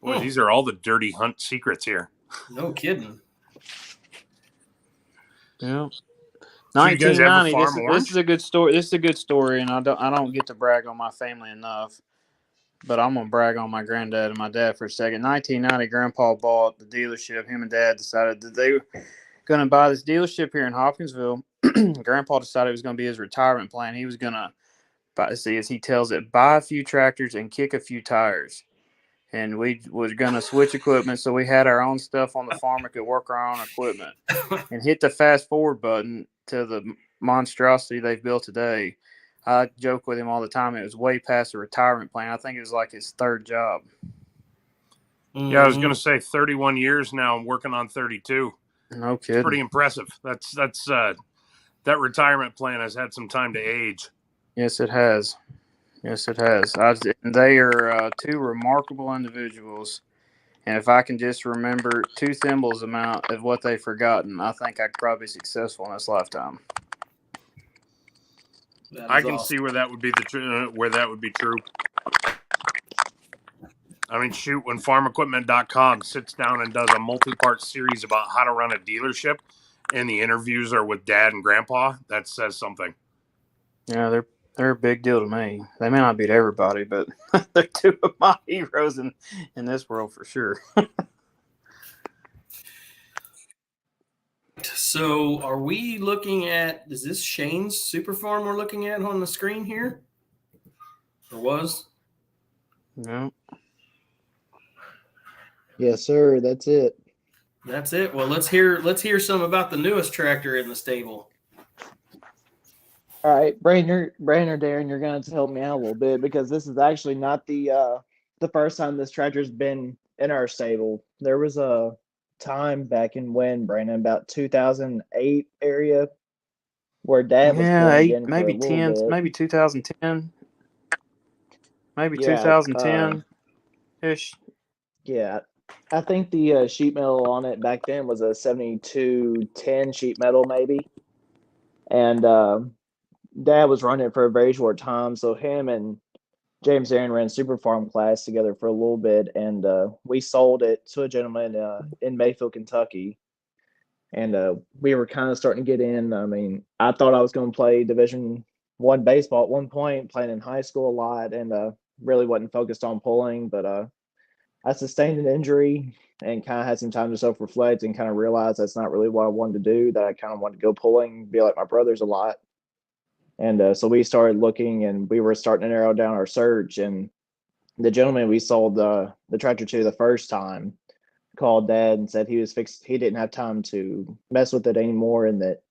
Boy, these are all the dirty Hunt secrets here. No kidding. Yeah. So you guys ever 1990. farm orange? This is a good story. This is a good story, and I don't get to brag on my family enough. But I'm gonna brag on my granddad and my dad for a second. 1990, Grandpa bought the dealership. Him and Dad decided that they were gonna buy this dealership here in Hopkinsville. Grandpa decided it was gonna be his retirement plan. He was gonna as he tells it, buy a few tractors and kick a few tires. And we was gonna switch equipment, so we had our own stuff on the farm. We could work our own equipment and hit the fast forward button to the monstrosity they've built today. I joke with him all the time. It was way past the retirement plan. I think it was like his third job. Yeah, I was going to say 31 years now. I'm working on 32. No kidding. It's pretty impressive. That's that retirement plan has had some time to age. Yes, it has. Yes, it has. They are two remarkable individuals. And if I can just remember 2 thimbles amount of what they've forgotten, I think I could probably be successful in this lifetime. I can see where that would be true. I mean, shoot, when farmequipment.com sits down and does a multi-part series about how to run a dealership, and the interviews are with Dad and Grandpa, that says something. Yeah, they're a big deal to me. They may not beat everybody, but they're 2 of my heroes in this world for sure. So are we looking at, is this Shane's super farm we're looking at on the screen here? Or was? No. Yes, sir. That's it. That's it. Well, let's hear some about the newest tractor in the stable. All right, Brandon, Darren, you're gonna have to help me out a little bit because this is actually not the first time this tractor's been in our stable. There was a time back in when Brandon, about 2008 area, where Dad was Yeah, pulling eight, again for a maybe little 10, bit. maybe 2010, maybe Yeah, 2010 ish. yeah. I think the sheet metal on it back then was a 7210 sheet metal maybe, and Dad was running it for a very short time, so him and James Aaron ran Super Farm class together for a little bit, and we sold it to a gentleman in Mayfield, Kentucky. And we were kind of starting to get in. I mean, I thought I was going to play Division 1 baseball at one point, playing in high school a lot, and really wasn't focused on pulling. But I sustained an injury and kind of had some time to self reflect and kind of realized that's not really what I wanted to do. That I kind of wanted to go pulling, be like my brothers a lot. And so we started looking, and we were starting to narrow down our search. And the gentleman we sold the tractor to the first time called Dad and said he was fixed. He didn't have time to mess with it anymore, and that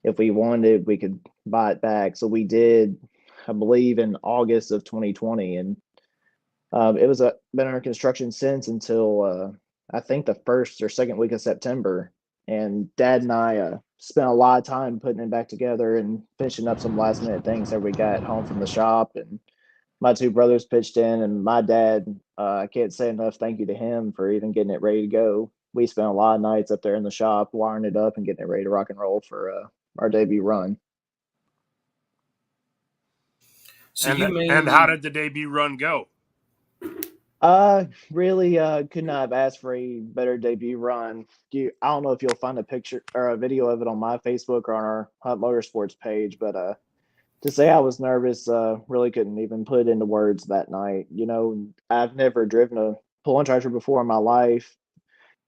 if we wanted, we could buy it back. So we did, I believe, in August of 2020, and it was been under construction since until I think the first or second week of September. And Dad and I spent a lot of time putting it back together and finishing up some last minute things that we got home from the shop. And my two brothers pitched in, and my dad, I can't say enough thank you to him for even getting it ready to go. We spent a lot of nights up there in the shop wiring it up and getting it ready to rock and roll for our debut run. So And how did the debut run go? Really could not have asked for a better debut run. I don't know if you'll find a picture or a video of it on my Facebook or on our Hunt Motorsports page, but to say I was nervous, really couldn't even put it into words that night. You know, I've never driven a pulling tractor before in my life.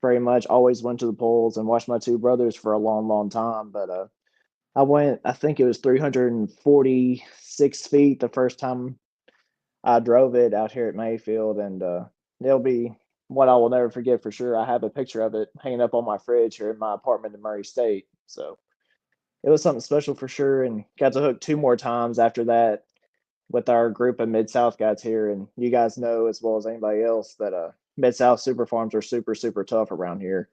Very much always went to the polls and watched my two brothers for a long, long time. But I went, I think it was 346 feet the first time I drove it out here at Mayfield, and it'll be what I will never forget for sure. I have a picture of it hanging up on my fridge here in my apartment in Murray State. So it was something special for sure, and got to hook two more times after that with our group of Mid South guys here. And you guys know as well as anybody else that Mid South super farms are super, super tough around here.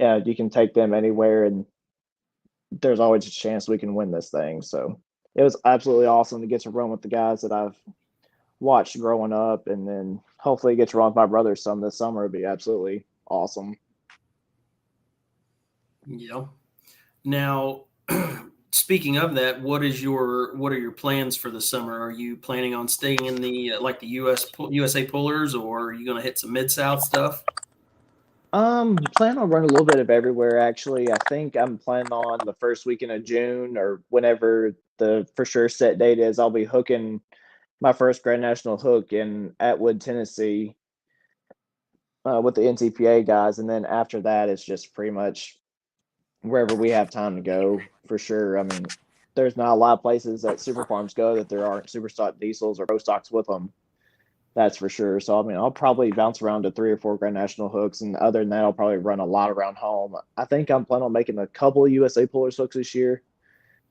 Yeah, you can take them anywhere, and there's always a chance we can win this thing. So it was absolutely awesome to get to run with the guys that I've watched growing up, and then hopefully get to run with my brothers some this summer. Would be absolutely awesome. Yeah. Now, speaking of that, what are your plans for the summer? Are you planning on staying in the like the USA pullers, or are you going to hit some Mid South stuff? Plan on running a little bit of everywhere actually. I think I'm planning on the first weekend of June or whenever the for sure set date is. I'll be hooking my first Grand National hook in Atwood, Tennessee, with the NTPA guys, and then after that, it's just pretty much wherever we have time to go for sure. I mean, there's not a lot of places that super farms go that there aren't super stock diesels or pro stocks with them. That's for sure. So I mean, I'll probably bounce around to 3 or 4 Grand National hooks, and other than that, I'll probably run a lot around home. I think I'm planning on making a couple of USA Pullers hooks this year,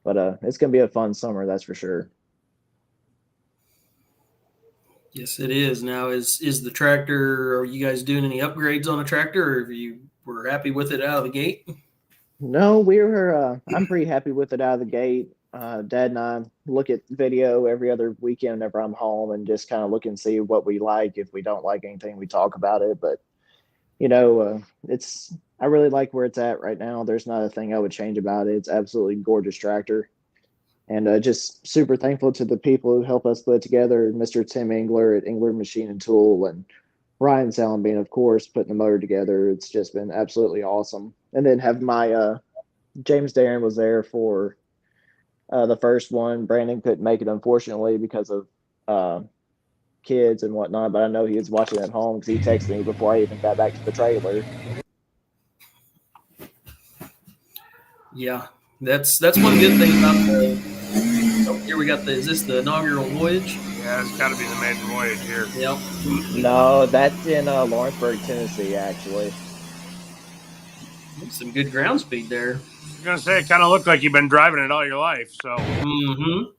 but it's gonna be a fun summer, that's for sure. Yes, it is. Now, is the tractor? Are you guys doing any upgrades on the tractor, or you were happy with it out of the gate? No, we were. I'm pretty happy with it out of the gate. Dad and I look at video every other weekend whenever I'm home, and just kind of look and see what we like. If we don't like anything, we talk about it. But you know, it's. I really like where it's at right now. There's not a thing I would change about it. It's absolutely gorgeous tractor, and just super thankful to the people who help us put it together. Mr. Tim Engler at Engler Machine and Tool, and Ryan Salenbean, of course, putting the motor together. It's just been absolutely awesome. And then have my James Darrin was there for the first one. Brandon couldn't make it, unfortunately, because of kids and whatnot, but I know he was watching at home because he texted me before I even got back to the trailer. Yeah, that's one good thing about the. Oh, here we got the. Is this the inaugural voyage? Yeah, it's got to be the maiden voyage here. Yep. No, that's in Lawrenceburg, Tennessee, actually. Some good ground speed there. I'm gonna say it kind of looked like you've been driving it all your life. So Mm-hmm.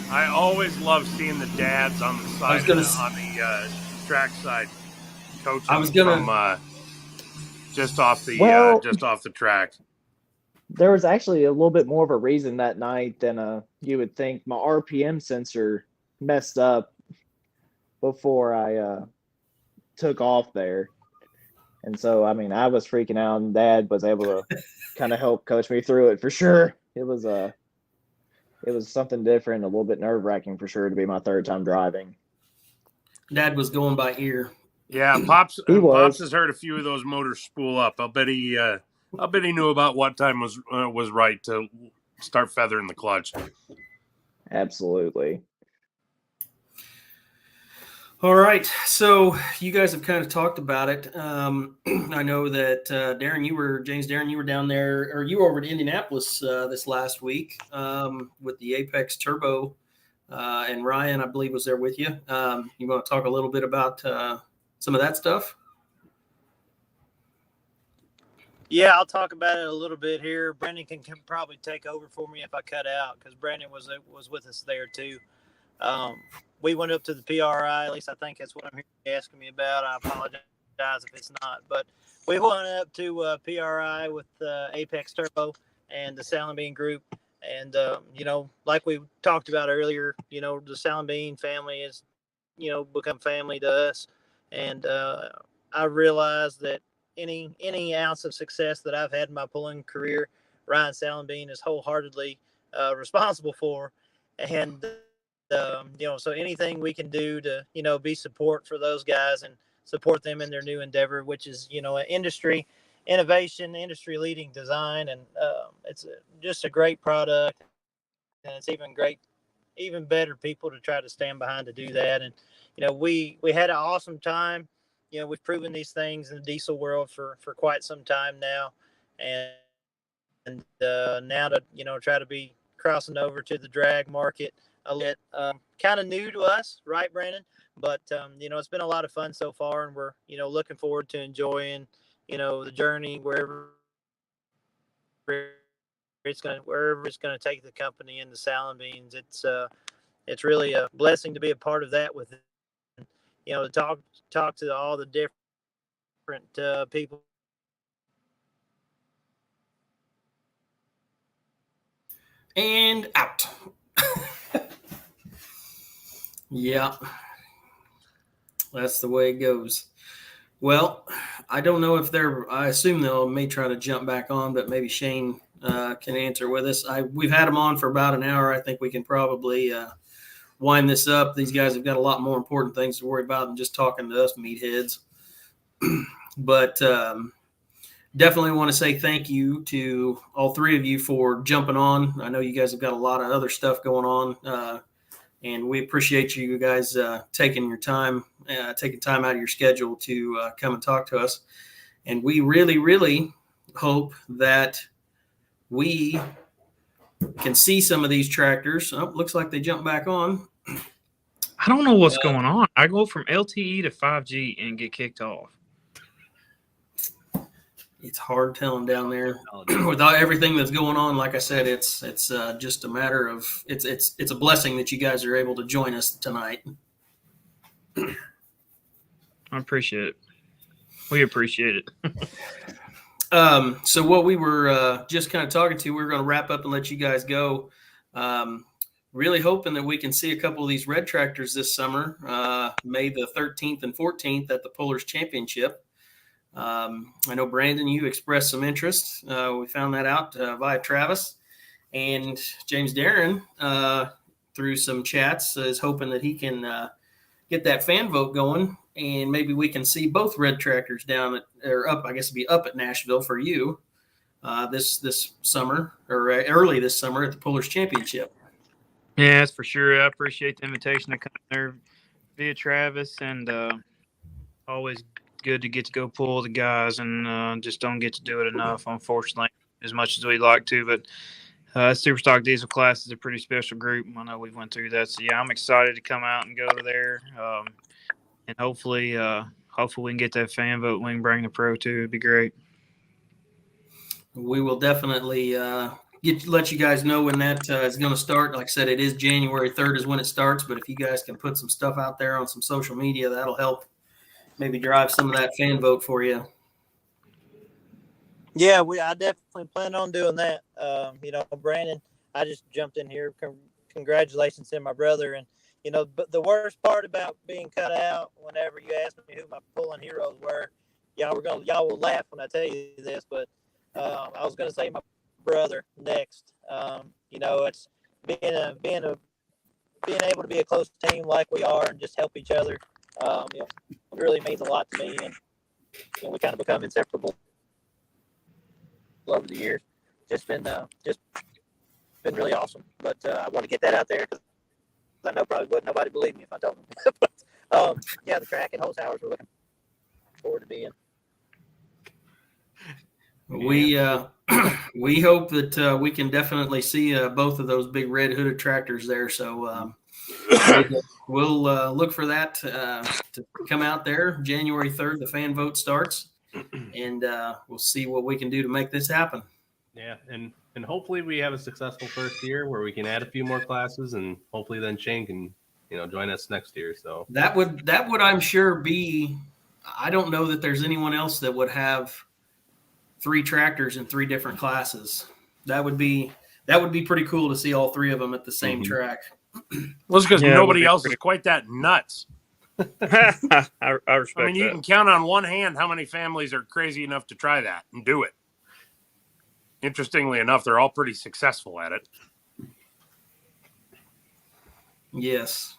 I always love seeing the dads on the side gonna on the track side coaching I was gonna- from just off the Well- track. There was actually a little bit more of a reason that night than you would think. My RPM sensor messed up before I took off there. And so, I mean, I was freaking out, and Dad was able to kind of help coach me through it for sure. It was something different, a little bit nerve-wracking for sure to be my third time driving. Dad was going by ear. Yeah, Pops was. has heard a few of those motors spool up. I'll bet he knew about what time was right to start feathering the clutch. Absolutely. All right, so you guys have kind of talked about it. I know that Darrin, you were down there, or you were over to Indianapolis this last week with the Apex Turbo, and Ryan, I believe, was there with you. You want to talk a little bit about some of that stuff? Yeah, I'll talk about it a little bit here. Brandon can probably take over for me if I cut out, because Brandon was with us there too. We went up to the PRI. At least I think that's what I'm hearing you asking me about. I apologize if it's not, but we went up to PRI with Apex Turbo and the Sound Bean Group, and like we talked about earlier, the Sound Bean family is, become family to us, and I realized that any ounce of success that I've had in my pulling career, Ryan Salenbean is wholeheartedly responsible for, and so anything we can do to be support for those guys and support them in their new endeavor, which is an industry innovation, industry leading design, and it's just a great product, and it's even better people to try to stand behind to do that. And we had an awesome time. We've proven these things in the diesel world for quite some time now, and now to try to be crossing over to the drag market a little kind of new to us, right, Brandon? But it's been a lot of fun so far, and we're looking forward to enjoying the journey wherever it's gonna take the company and the Salad Beans. It's really a blessing to be a part of that, with to talk to all the different people. And out. Yeah, that's the way it goes. Well, I don't know if I assume they may try to jump back on, but maybe Shane can answer with us. We've had them on for about an hour. I think we can probably wind this up. These guys have got a lot more important things to worry about than just talking to us meatheads. But definitely want to say thank you to all three of you for jumping on. I know you guys have got a lot of other stuff going on, and we appreciate you guys taking time out of your schedule to come and talk to us. And we really, really hope that we can see some of these tractors. Oh, looks like they jumped back on. I don't know what's going on. I go from LTE to 5G and get kicked off. It's hard telling down there without everything that's going on. Like I said, it's just a matter of it's a blessing that you guys are able to join us tonight. I appreciate it. We appreciate it. So what we were just kind of talking to, we're going to wrap up and let you guys go. Really hoping that we can see a couple of these red tractors this summer, May the 13th and 14th at the Pullers Championship. I know, Brandon, you expressed some interest. We found that out via Travis, and James Darrin, through some chats, is hoping that he can get that fan vote going, and maybe we can see both red tractors up. I guess it'd be up at Nashville for you this summer, or early this summer at the Pullers Championship. Yeah, that's for sure. I appreciate the invitation to come there via Travis, and always good to get to go pull the guys, and just don't get to do it enough, unfortunately. as much as we'd like to. But Super Stock Diesel class is a pretty special group. I know we've went through that. So, yeah, I'm excited to come out and go to there. And hopefully we can get that fan vote. We can bring the pro too. It'd be great. We will definitely let you guys know when that is going to start. Like I said, it is January 3rd is when it starts. But if you guys can put some stuff out there on some social media, that'll help maybe drive some of that fan vote for you. Yeah, I definitely plan on doing that. Brandon, I just jumped in here. Congratulations to my brother. And, but the worst part about being cut out, whenever you asked me who my pulling heroes were, y'all will laugh when I tell you this, but I was going to say my brother next. It's being able to be a close team like we are and just help each other. It really means a lot to me, and we kind of become inseparable over the years. Just been really awesome. But I want to get that out there because I know probably wouldn't nobody believe me if I told them. But the track and hose hours we're looking forward to being. We hope that we can definitely see both of those big red hooded tractors there. So we'll look for that to come out there January 3rd. The fan vote starts, and we'll see what we can do to make this happen. Yeah, and hopefully we have a successful first year where we can add a few more classes, and hopefully then Shane can join us next year. So that would I'm sure be. I don't know that there's anyone else that would have 3 tractors in 3 different classes. That would be pretty cool to see all 3 of them at the same track. Well, it's because nobody else is quite that nuts. I respect I mean, you that. can count on one hand how many families are crazy enough to try that and do it. Interestingly enough, they're all pretty successful at it. Yes.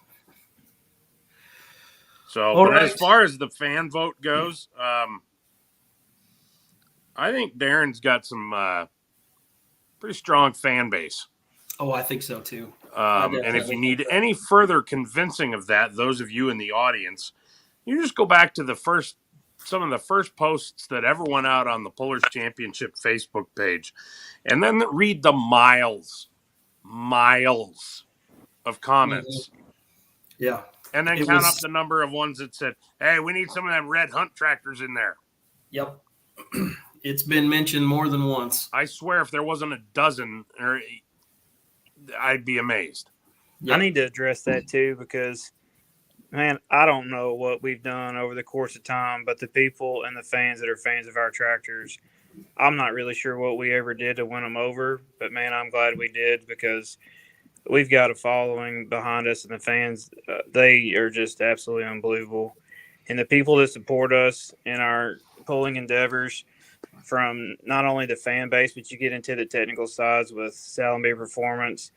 So, as far as the fan vote goes, I think Darrin's got some pretty strong fan base. Oh, I think so too. And if you need any further convincing of that, those of you in the audience, you just go back to some of the first posts that ever went out on the Pullers Championship Facebook page, and then read the miles of comments. Mm-hmm. Yeah. And then count up the number of ones that said, hey, we need some of them red Hunt tractors in there. Yep. It's been mentioned more than once. I swear if there wasn't a dozen, I'd be amazed. Yep. I need to address that too because, man, I don't know what we've done over the course of time, but the people and the fans that are fans of our tractors, I'm not really sure what we ever did to win them over. But, man, I'm glad we did because we've got a following behind us, and the fans, they are just absolutely unbelievable. And the people that support us in our pulling endeavors, from not only the fan base, but you get into the technical sides with Sallenby Performance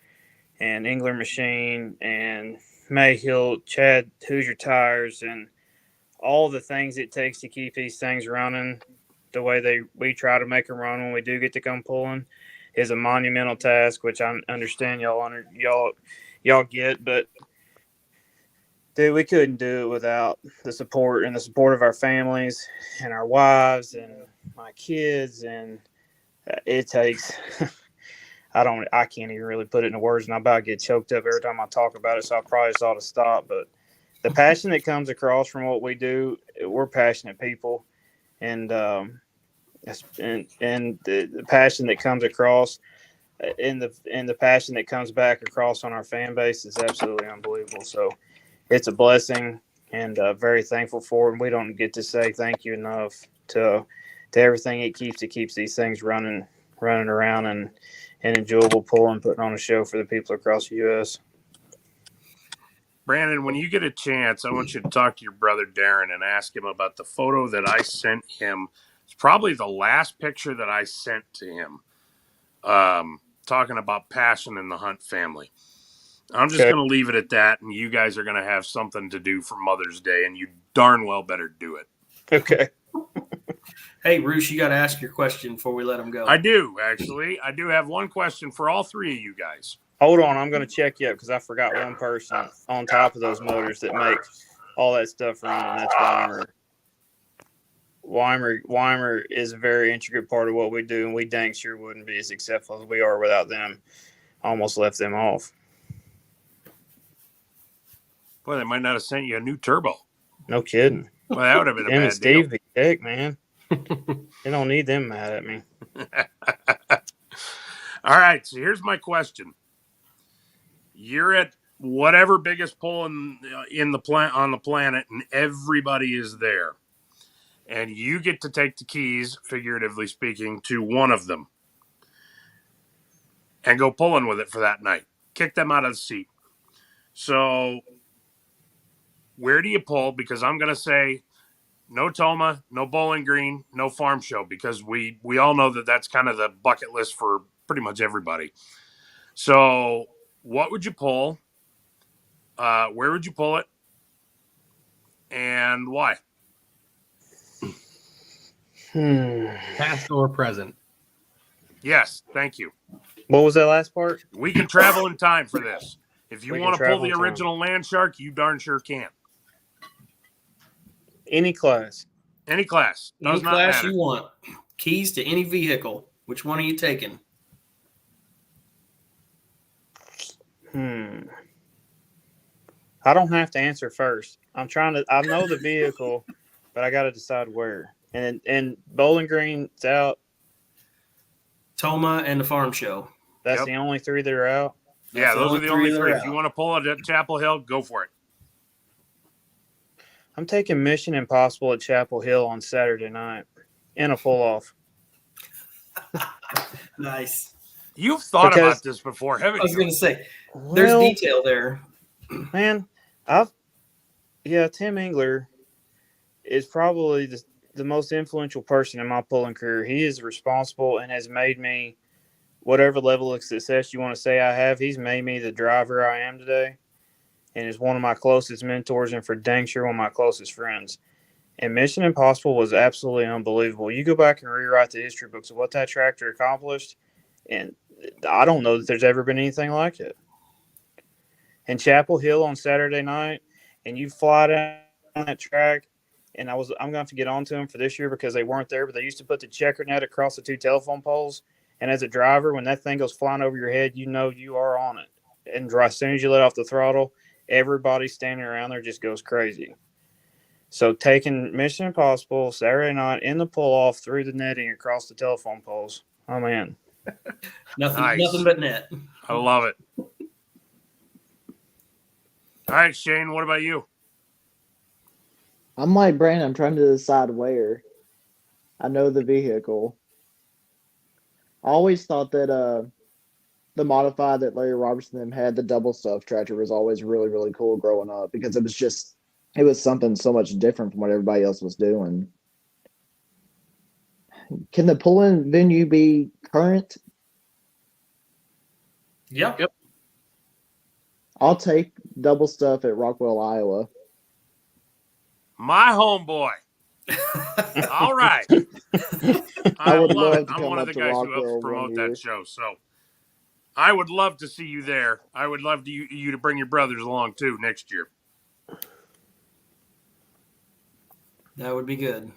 and Engler Machine and Mayhill, Chad Hoosier Tires, and all the things it takes to keep these things running the way we try to make them run when we do get to come pulling is a monumental task, which I understand y'all get, but dude, we couldn't do it without the support of our families and our wives and my kids, and it takes I can't even really put it into words, and I'm about to get choked up every time I talk about it, so I probably just ought to stop. But the passion that comes across from what we do, we're passionate people, and the passion that comes across and the passion that comes back across on our fan base is absolutely unbelievable. So it's a blessing, and very thankful for it. And we don't get to say thank you enough to everything it keeps these things running around and enjoyable pulling, putting on a show for the people across the U.S. Brandon, when you get a chance, I want you to talk to your brother Darrin and ask him about the photo that I sent him. It's probably the last picture that I sent to him, talking about passion in the Hunt family. I'm just going to leave it at that, and you guys are going to have something to do for Mother's Day, and you darn well better do it. Okay. Hey, Roosh, you got to ask your question before we let him go. I do, actually. I do have one question for all 3 of you guys. Hold on. I'm going to check you up because I forgot one person on top of those motors that make all that stuff run, and that's why Weimer is a very intricate part of what we do, and we dang sure wouldn't be as successful as we are without them. Almost left them off. Boy, they might not have sent you a new turbo. No kidding. Well, that would have been a Him and bad Steve deal. be sick, man. They don't need them mad at me. All right, so here's my question. You're at whatever biggest pull in the on the planet, and everybody is there. And you get to take the keys, figuratively speaking, to one of them and go pulling with it for that night. Kick them out of the seat. So where do you pull? Because I'm going to say no Toma, no Bowling Green, no Farm Show, because we all know that that's kind of the bucket list for pretty much everybody. So what would you pull? Where would you pull it? And why? Past or present? Yes, thank you. What was that last part? We can travel in time for this. If you We can want to pull travel the in time. original Land Shark, you darn sure can. Any class. Any class. Any Does not class matter. you want. Keys to any vehicle. Which one are you taking? I don't have to answer first. I know the vehicle, but I got to decide where. And Bowling Green's out. Toma and the Farm Show. That's Yep. the only three that are out. Yeah, That's those are the only that three. are If you out. want to pull it at Chapel Hill, go for it. I'm taking Mission Impossible at Chapel Hill on Saturday night in a pull-off. Nice. You've thought Because- about this before, haven't I was you? going to say, there's Well, detail there. man, Tim Engler is probably the most influential person in my pulling career. He is responsible and has made me whatever level of success you want to say I have. He's made me the driver I am today, and is one of my closest mentors, and for dang sure one of my closest friends. And Mission Impossible was absolutely unbelievable. You go back and rewrite the history books of what that tractor accomplished, and I don't know that there's ever been anything like it. And Chapel Hill on Saturday night, and you fly down that track, and I'm going to have to get on to them for this year because they weren't there, but they used to put the checker net across the two telephone poles. And as a driver, when that thing goes flying over your head, you know you are on it. And as soon as you let off the throttle, everybody standing around there just goes crazy. So taking Mission Impossible Saturday night in the pull-off through the netting across the telephone poles. Oh, man. Nothing but net. I love it. All right, Shane, what about you? I'm like Brandon. I'm trying to decide where. I know the vehicle. I always thought that the modified that Larry Robertson and them had, the double stuff tractor, was always really, really cool growing up because it was something so much different from what everybody else was doing. Can the pull-in venue be current? Yep. I'll take double stuff at Rockwell, Iowa. My homeboy. All right. I would love love it. to I'm come one of up the to guys who Rockwell helps promote one year. that show. So I would love to see you there. I would love you to bring your brothers along too next year. That would be good.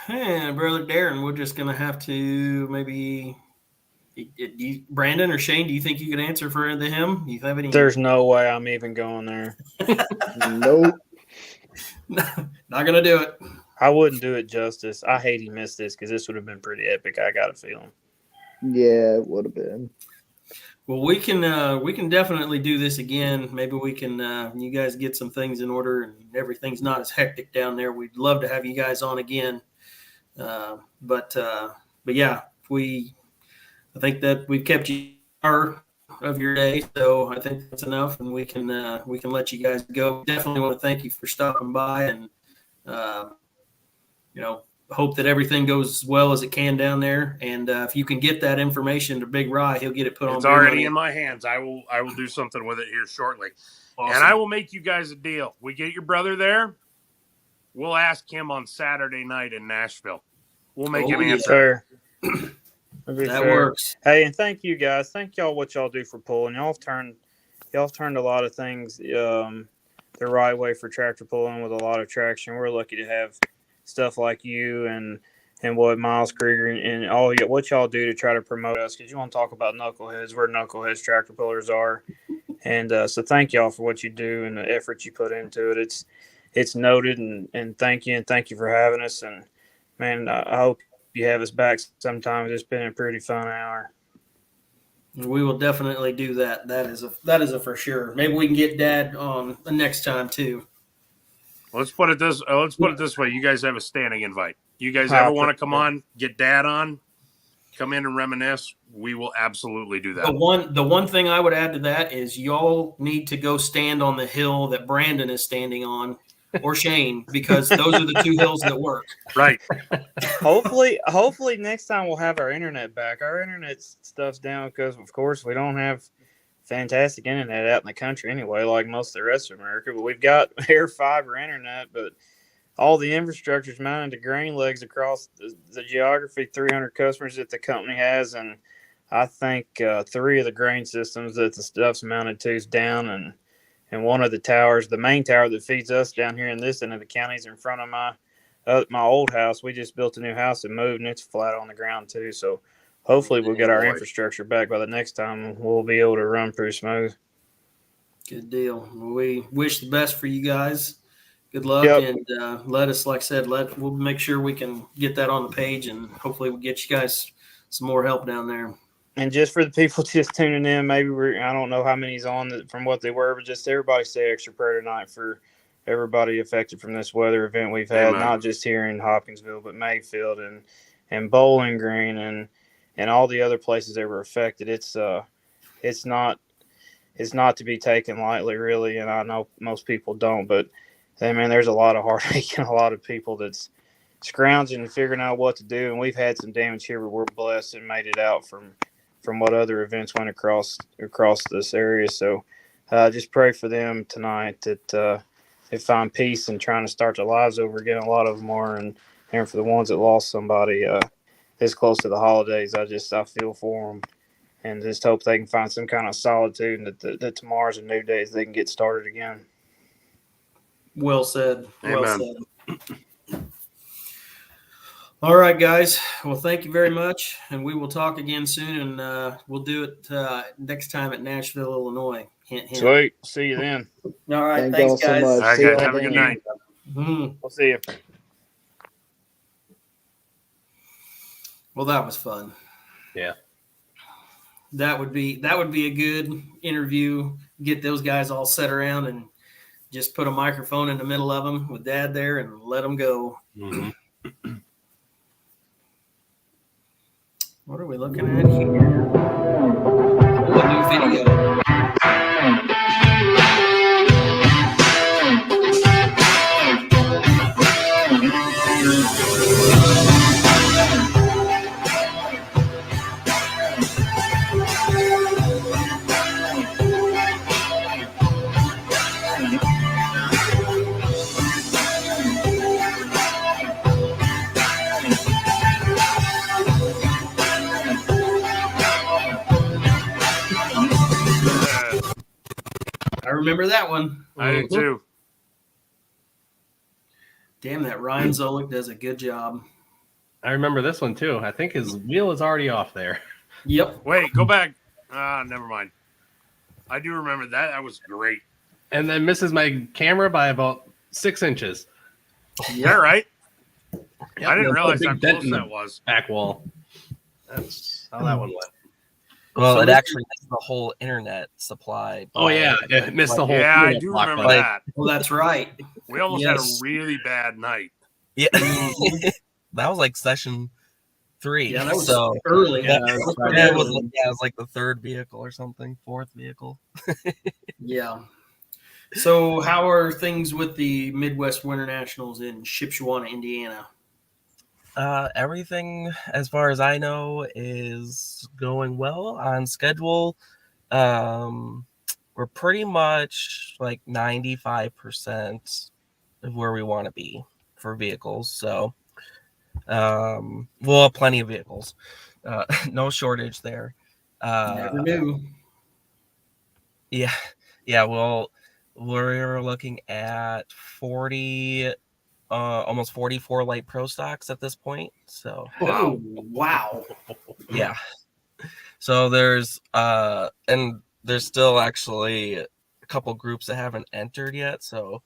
And brother Darrin, we're just gonna have to maybe. Brandon or Shane, do you think you could answer for him? Do you have any? There's no way I'm even going there. Nope. Not gonna do it. I wouldn't do it justice. I hate he missed this because this would have been pretty epic. I got a feeling. Yeah, it would have been. Well, we can definitely do this again. Maybe we can. You guys get some things in order and everything's not as hectic down there. We'd love to have you guys on again. But yeah, I think that we've kept you hour of your day, so I think that's enough, and we can let you guys go. Definitely want to thank you for stopping by, and hope that everything goes as well as it can down there. And if you can get that information to Big Rye, he'll get it put on. It's already in my hands. I will do something with it here shortly. Awesome. And I will make you guys a deal. We get your brother there. We'll ask him on Saturday night in Nashville. We'll make him answer. Fair. That works. Hey, and thank you guys. Thank y'all what y'all do for pulling. Y'all have turned a lot of things. The the right way for tractor pulling with a lot of traction. We're lucky to have stuff like you and what Miles Krieger and all what y'all do to try to promote us, because you want to talk about knuckleheads. We're knuckleheads tractor pullers are. And so thank y'all for what you do and the effort you put into it. It's noted, and thank you for having us. And man, I hope you have us back sometime. It's been a pretty fun hour. We will definitely do that. That is a for sure. Maybe we can get Dad on the next time too. Let's put it this way. You guys have a standing invite. You guys I ever want to come appreciate on, get Dad on, come in and reminisce? We will absolutely do that. The one thing I would add to that is y'all need to go stand on the hill that Brandon is standing on, or Shane, because those are the two hills that work. Right. Hopefully next time we'll have our internet back. Our internet stuff's down because, of course, we don't have fantastic internet out in the country anyway, like most of the rest of America. But we've got air fiber internet, but all the infrastructure is mounted to grain legs across the geography, 300 customers that the company has. And I think 3 of the grain systems that the stuff's mounted to is down. And one of the towers, the main tower that feeds us down here in this end of the county, is in front of my old house. We just built a new house and moved, and it's flat on the ground too. So hopefully we'll get our infrastructure back by the next time. We'll be able to run pretty smooth. Good deal. We wish the best for you guys. Good luck, Yep. and let us, like I said, we'll make sure we can get that on the page, and hopefully we'll get you guys some more help down there. And just for the people just tuning in, maybe I don't know how many's on from what they were, but just everybody say extra prayer tonight for everybody affected from this weather event we've had, Amen. not just here in Hopkinsville, but Mayfield and Bowling Green and all the other places that were affected. It's not to be taken lightly, really, and I know most people don't, but there's a lot of heartache and a lot of people that's scrounging and figuring out what to do. And we've had some damage here, but we're blessed and made it out from what other events went across this area. So just pray for them tonight that they find peace and trying to start their lives over again. A lot of them are, and for the ones that lost somebody this close to the holidays, I feel for them and just hope they can find some kind of solitude, and that tomorrow's a new day, so they can get started again. Well said. Well Amen. said. All right, guys. Well, thank you very much, and we will talk again soon, and we'll do it next time at Nashville, Illinois. Hint, hint. Sweet. See you then. All right. Thank Thanks, y'all so guys. much. All right, See y'all guys. Have a good then. night. Mhm. We'll see you. Well, that was fun. Yeah. That would be a good interview. Get those guys all set around and just put a microphone in the middle of them with Dad there and let them go. Mm-hmm. What are we looking at here? Oh, a new video. I remember that one. I do too. Damn, that Ryan Zolik does a good job. I remember this one too. I think his wheel is already off there. Yep. Wait, go back. Never mind. I do remember that. That was great. And then misses my camera by about 6 inches. Yeah, right. Yep, I didn't put a realize big how dent close in the that was. back wall. That's how that one went. Well, So it this- actually missed the whole internet supply. Oh yeah, it missed the whole. Yeah, I internet do block remember by- that. Well, that's right. We almost Yes. had a really bad night. Yeah, that was like session 3. Yeah, that was so early. Yeah, That was yeah, it early. was like the 3rd vehicle or something, 4th vehicle. Yeah. So, how are things with the Midwest Winter Nationals in Shipshewana, Indiana? Everything, as far as I know, is going well on schedule. We're pretty much like 95% of where we want to be for vehicles. So, we'll have plenty of vehicles. No shortage there. Never knew. Yeah, we'll we're looking at 40, almost 44 light pro stocks at this point. So Oh, wow. yeah. So there's and there's still actually a couple groups that haven't entered yet. So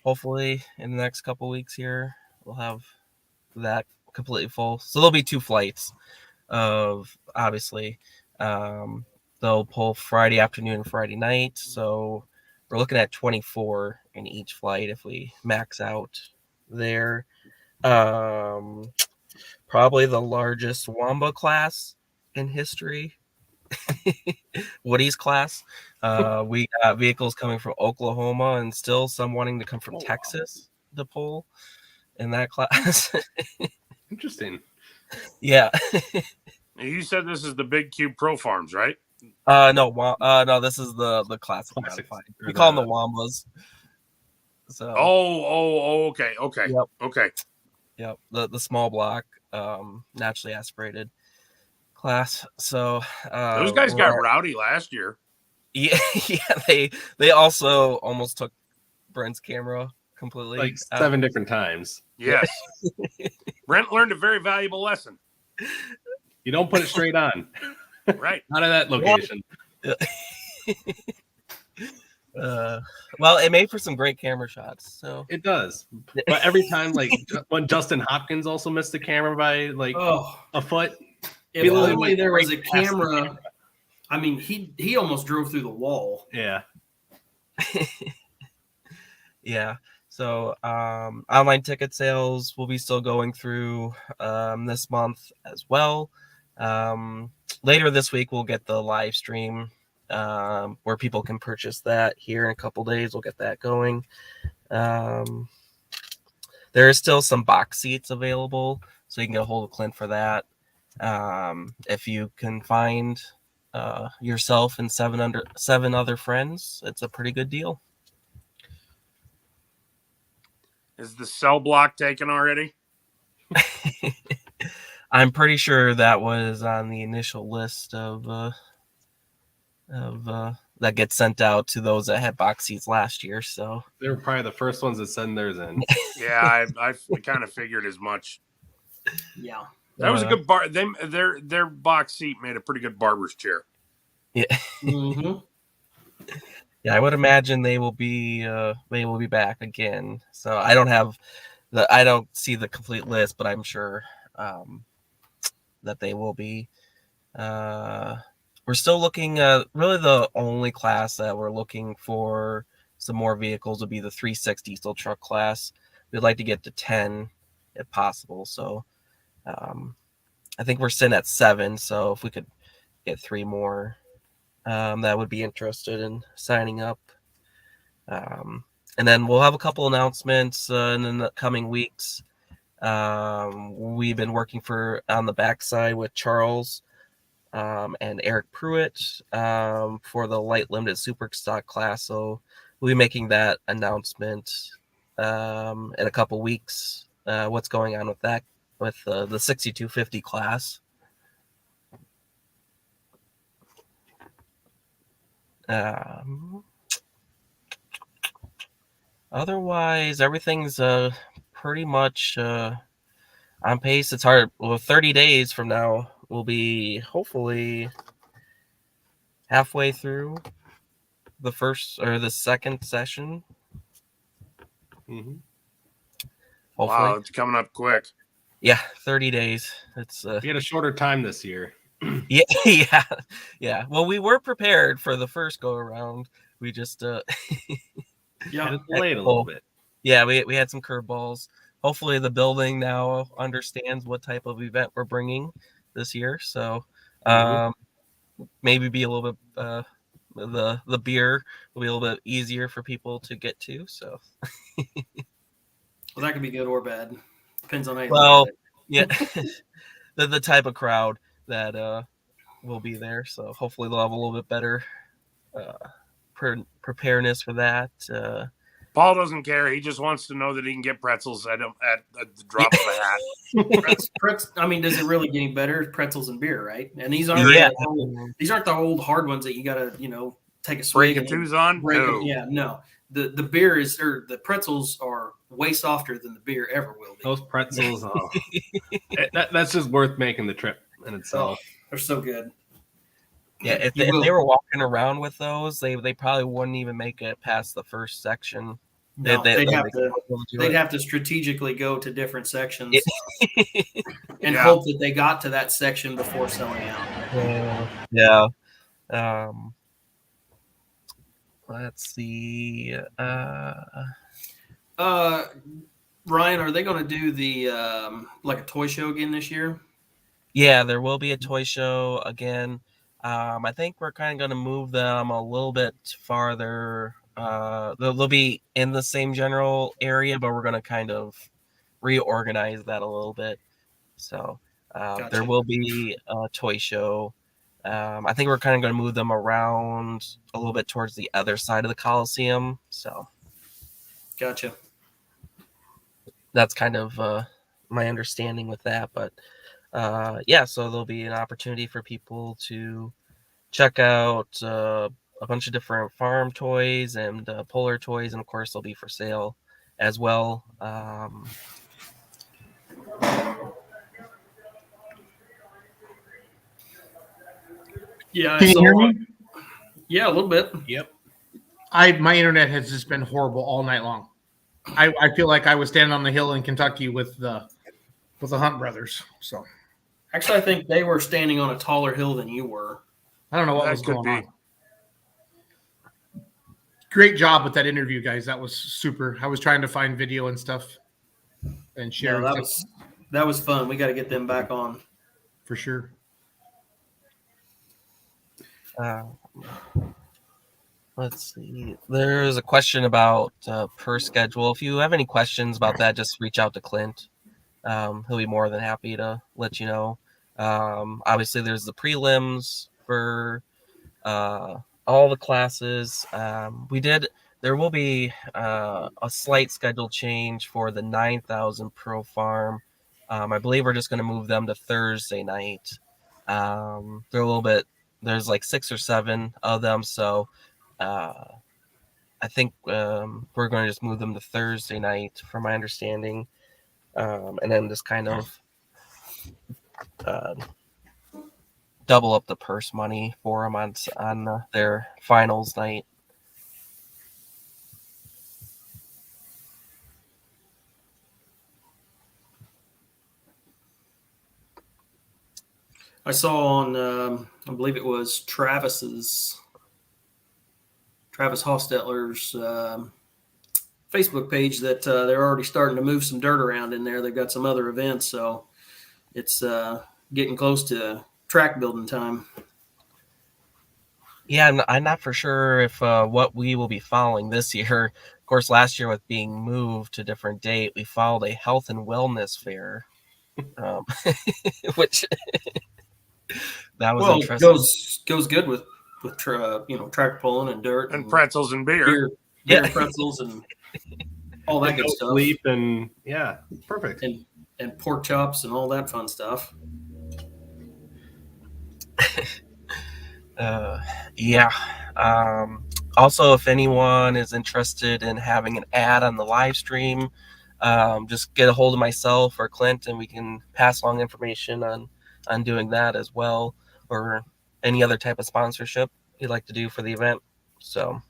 hopefully in the next couple weeks here we'll have that completely full. So there'll be 2 flights of obviously they'll pull Friday afternoon and Friday night. So we're looking at 24 in each flight if we max out there. Probably the largest Wamba class in history. Woody's class. We got vehicles coming from Oklahoma and still some wanting to come from Texas to pull in that class. Interesting. Yeah. You said this is the Big Cube Pro Farms, right? No, this is the classic Classic. modified. We call them the Wambas. So Okay. Yep. Okay. Yep, the small block, naturally aspirated class. So Those guys got rowdy last year. Yeah, they also almost took Brent's camera completely. Like 7 different times. Yes. Brent learned a very valuable lesson. You don't put it straight on. Right. Not at that location. Well, it made for some great camera shots. So it does. But every time, like when Justin Hopkins also missed the camera by like a foot. If only there was a camera. I mean, he almost drove through the wall. Yeah. Yeah. So online ticket sales will be still going through this month as well. Later this week, we'll get the live stream where people can purchase that here in a couple days. We'll get that going. There is still some box seats available, so you can get a hold of Clint for that. If you can find yourself and seven other friends, it's a pretty good deal. Is the cell block taken already? I'm pretty sure that was on the initial list of that gets sent out to those that had box seats last year. So they were probably the first ones that sent theirs in. Yeah, I kind of figured as much. Yeah, that was a good bar. Their box seat made a pretty good barber's chair. Yeah. Mm-hmm. Yeah, I would imagine they will be back again. So I don't see the complete list, but I'm sure that they will be. We're still looking. Really, the only class that we're looking for some more vehicles would be the 360 diesel truck class. We'd like to get to 10 if possible. So I think we're sitting at 7. So if we could get 3 more, that would be interested in signing up. And then we'll have a couple announcements in the coming weeks. We've been working on the backside with Charles and Eric Pruitt for the light limited super stock class. So we'll be making that announcement in a couple weeks. What's going on with that, with the 6250 class. Otherwise, everything's pretty much on pace. It's hard. Well, 30 days from now, we'll be hopefully halfway through the first or the second session. Mm-hmm. Hopefully. Wow, it's coming up quick. Yeah, 30 days. It's we had a shorter time this year. Yeah. Well, we were prepared for the first go around. We just yeah, delayed a little bit. Yeah, we had some curveballs. Hopefully, the building now understands what type of event we're bringing this year. So maybe be a little bit the beer will be a little bit easier for people to get to. So well, that could be good or bad. Depends on how you look at it. Yeah, the type of crowd that will be there. So hopefully they'll have a little bit better preparedness for that. Paul doesn't care. He just wants to know that he can get pretzels at the drop of a hat. I mean, does it really get any better? Pretzels and beer, right? And these aren't these aren't the old hard ones that you gotta take a swig break and twos on. No. the beer is, or the pretzels are way softer than the beer ever will be. Those pretzels, that's just worth making the trip in itself. They're so good. Yeah, if they were walking around with those, they probably wouldn't even make it past the first section. No, they'd have to strategically go to different sections and hope that they got to that section before selling out. Yeah. Let's see. Ryan, are they going to do the like a toy show again this year? Yeah, there will be a toy show again. I think we're kind of going to move them a little bit farther. They'll be in the same general area, but we're going to kind of reorganize that a little bit. So Gotcha. there will be a toy show. I think we're kind of going to move them around a little bit towards the other side of the Coliseum. So, gotcha. That's kind of my understanding with that. But yeah, so there'll be an opportunity for people to check out a bunch of different farm toys and polar toys, and of course they'll be for sale as well. Yeah, Can you hear me? Yeah, a little bit. Yep. My internet has just been horrible all night long. I feel like I was standing on the hill in Kentucky with the Hunt brothers. So actually, I think they were standing on a taller hill than you were. I don't know what was going on. Great job with that interview, guys. That was super. I was trying to find video and stuff and share. Yeah, that was fun. We got to get them back on for sure. Let's see. There's a question about per schedule. If you have any questions about that, just reach out to Clint. He'll be more than happy to let you know. Obviously, there's the prelims for all the classes. There will be a slight schedule change for the 9,000 Pro Farm. I believe we're just going to move them to Thursday night. They're a little bit. There's like 6 or 7 of them, so I think we're going to just move them to Thursday night, from my understanding, and then just kind of double up the purse money for them on their finals night. I saw on, I believe it was Travis Hostetler's Facebook page that they're already starting to move some dirt around in there. They've got some other events, so it's getting close to track building time. Yeah, I'm not for sure if what we will be following this year. Of course, last year with being moved to a different date, we followed a health and wellness fair, which that was interesting. Goes good with track pulling and dirt and pretzels and beer and pretzels and all that good stuff. Sleep and yeah, perfect. And pork chops and all that fun stuff. Yeah. Also, if anyone is interested in having an ad on the live stream, just get a hold of myself or Clint, and we can pass along information on doing that as well, or any other type of sponsorship you'd like to do for the event. So.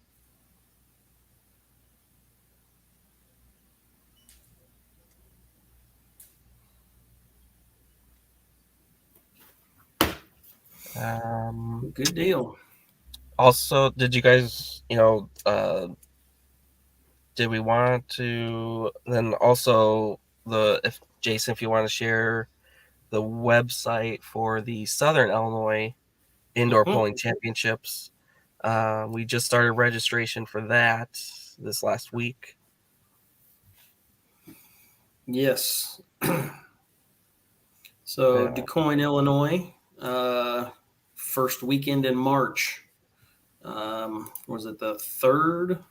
Good deal. Also, did you guys, did we want to then also if Jason, if you want to share the website for the Southern Illinois Indoor Pulling Championships, we just started registration for that this last week. Yes. So DuQuoin, Illinois, first weekend in March. Was it the 3rd?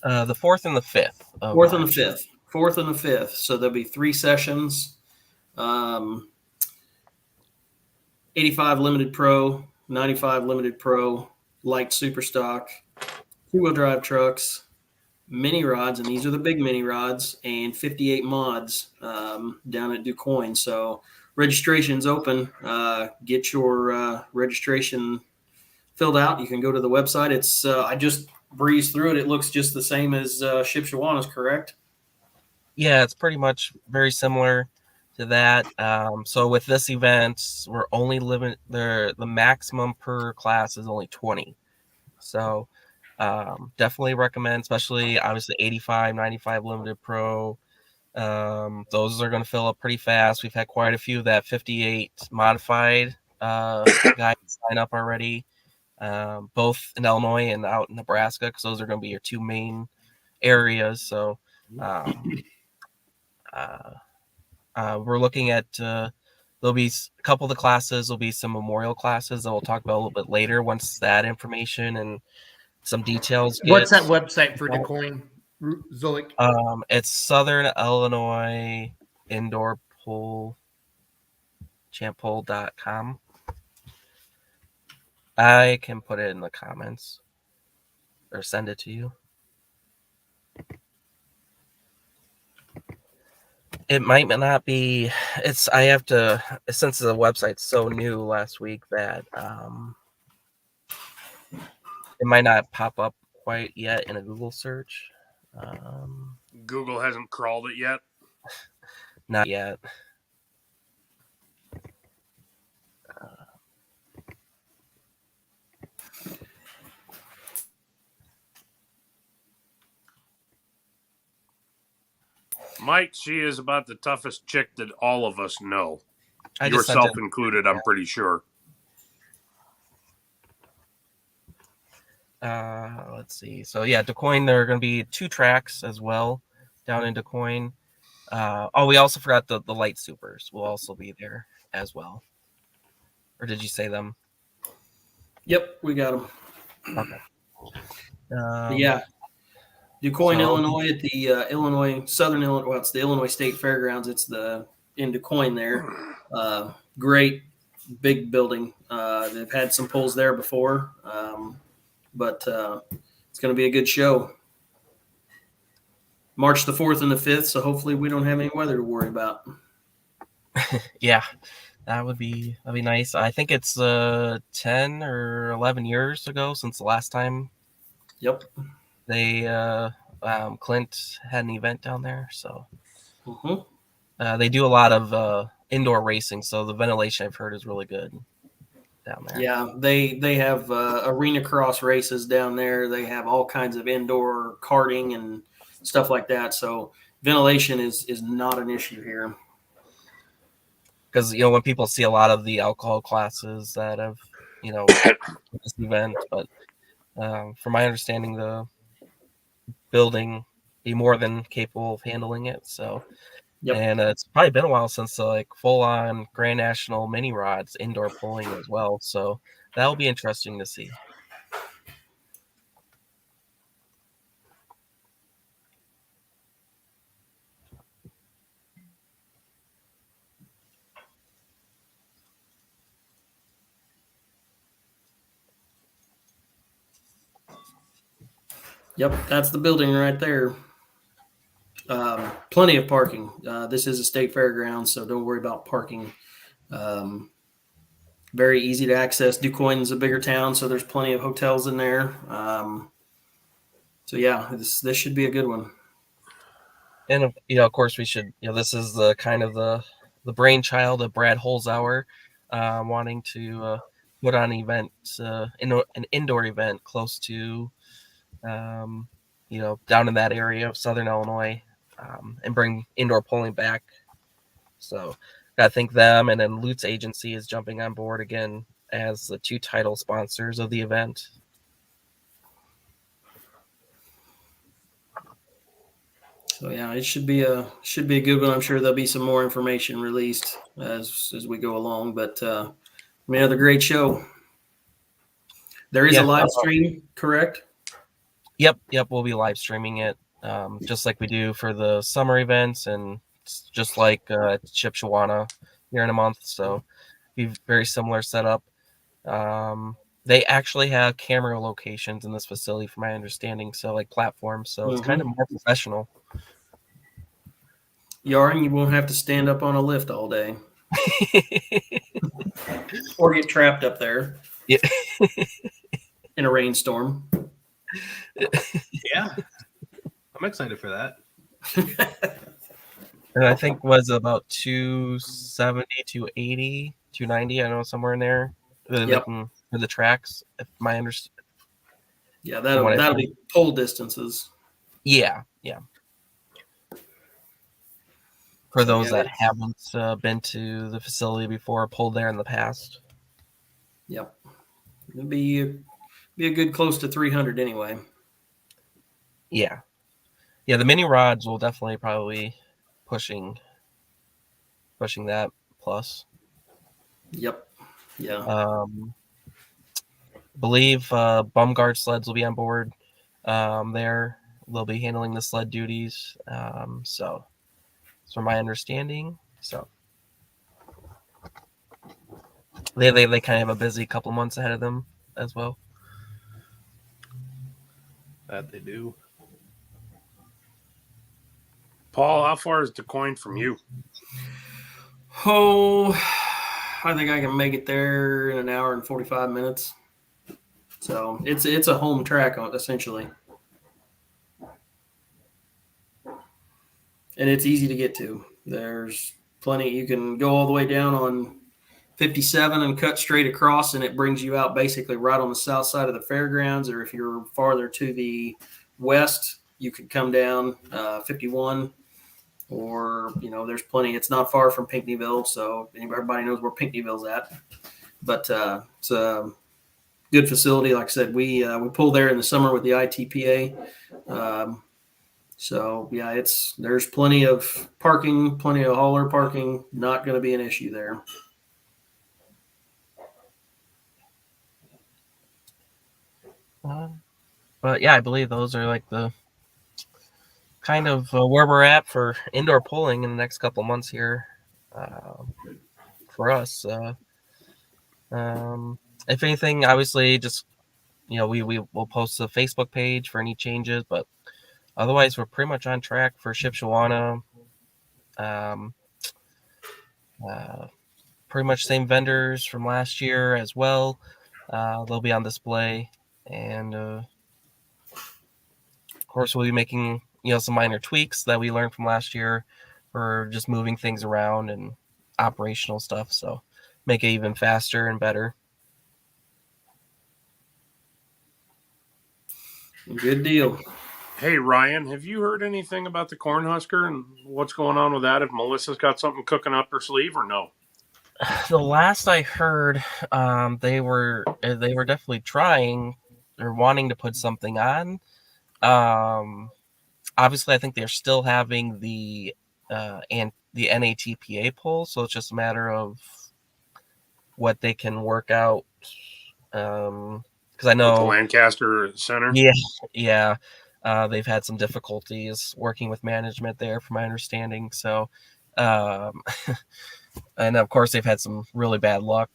The 4th and the 5th. 4th and the 5th. 4th and the 5th. So there'll be 3 sessions. 85 limited pro, 95 limited pro, light super stock, 2-wheel drive trucks, mini rods, and these are the big mini rods, and 58 mods down at DuQuoin. So registration's open. Get your registration filled out. You can go to the website. It's I just breezed through it. It looks just the same as Shipshewanah's, correct? Yeah, it's pretty much very similar to that. So with this event, we're only the maximum per class is only 20. So definitely recommend, especially obviously 85, 95 limited pro. Those are going to fill up pretty fast. We've had quite a few of that 58 modified guys sign up already, both in Illinois and out in Nebraska, because those are going to be your two main areas. So we're looking at there'll be a couple of the classes. There'll be some memorial classes that we'll talk about a little bit later once that information and some details get. What's that website for DuQuoin, Zolik? It's Southern Illinois Indoor Pool champole.com. I can put it in the comments or send it to you. It might not be. I have to, since the website's so new last week that it might not pop up quite yet in a Google search. Google hasn't crawled it yet. Not yet. Mike, she is about the toughest chick that all of us know. I just Yourself sent it. included, I'm pretty sure. Let's see. So yeah, DuQuoin, there are going to be 2 tracks as well down in DuQuoin. We also forgot the light supers will also be there as well. Or did you say them? Yep, we got them. Okay. Yeah. DuQuoin, Illinois, at the Southern Illinois. Well, it's the Illinois State Fairgrounds. It's in DuQuoin there. Great big building. They've had some pulls there before, but it's going to be a good show. March the 4th and the 5th, so hopefully we don't have any weather to worry about. Yeah, that'd be nice. I think it's 10 or 11 years ago since the last time. Yep. They Clint had an event down there, so they do a lot of indoor racing. So the ventilation I've heard is really good down there. Yeah, they have arena cross races down there. They have all kinds of indoor karting and stuff like that. So ventilation is not an issue here. Because when people see a lot of the alcohol classes that have this event, but from my understanding, the building be more than capable of handling it. So, and it's probably been a while since full on Grand National mini rods indoor pulling as well. So that'll be interesting to see. Yep, that's the building right there. Plenty of parking. This is a state fairground, so don't worry about parking. Very easy to access. DuQuoin's a bigger town, so there's plenty of hotels in there. So yeah, this should be a good one. And of course, we should. This is the kind of the brainchild of Brad Holzhauer, wanting to put on an event, an indoor event close to, down in that area of Southern Illinois, and bring indoor polling back. So I think them, and then Lutz Agency is jumping on board again as the 2 title sponsors of the event. So yeah, it should be a good one. I'm sure there'll be some more information released as we go along. But another great show. There is a live stream, correct? Yep. We'll be live streaming it, just like we do for the summer events, and just like Shipshewanah here in a month. So be very similar setup. The They actually have camera locations in this facility, from my understanding. So like platforms. So it's kind of more professional. Yarn, you won't have to stand up on a lift all day. Or get trapped up there. Yeah. In a rainstorm. Yeah. I'm excited for that. And I think was about 270, 280, 290. I know somewhere in there. Yep. For the tracks, if my understanding. Yeah, that'll be pole distances. Yeah. For those that haven't been to the facility before, pulled there in the past. Yep. It'll be a good close to 300 anyway. Yeah. The mini rods will definitely probably pushing that plus. Yep. Yeah. Believe bum guard sleds will be on board there. They'll be handling the sled duties. So it's from my understanding. So they kind of have a busy couple months ahead of them as well. That they do. Paul, how far is DeCoin from you? Oh, I think I can make it there in an hour and 45 minutes. So it's a home track essentially. And it's easy to get to. There's plenty. You can go all the way down on 57 and cut straight across, and it brings you out basically right on the south side of the fairgrounds. Or if you're farther to the west, you could come down 51. Or, there's plenty. It's not far from Pinckneyville, so everybody knows where Pinckneyville's at. But it's a good facility. Like I said, we pull there in the summer with the ITPA. So yeah, there's plenty of parking, plenty of hauler parking. Not going to be an issue there. But yeah, I believe those are like the kind of where we're at for indoor pulling in the next couple months here for us. If anything, obviously, just we will post a Facebook page for any changes, but otherwise, we're pretty much on track for Shipshawana. Pretty much same vendors from last year as well. They'll be on display, and of course, we'll be making some minor tweaks that we learned from last year, for just moving things around and operational stuff. So make it even faster and better. Good deal. Hey, Ryan, have you heard anything about the Cornhusker and what's going on with that? If Melissa's got something cooking up her sleeve or no? The last I heard, they were definitely trying or wanting to put something on. Obviously, I think they're still having the NATPA poll, so it's just a matter of what they can work out. Because I know the Lancaster Center. Yeah. They've had some difficulties working with management there, from my understanding. So, and of course, they've had some really bad luck,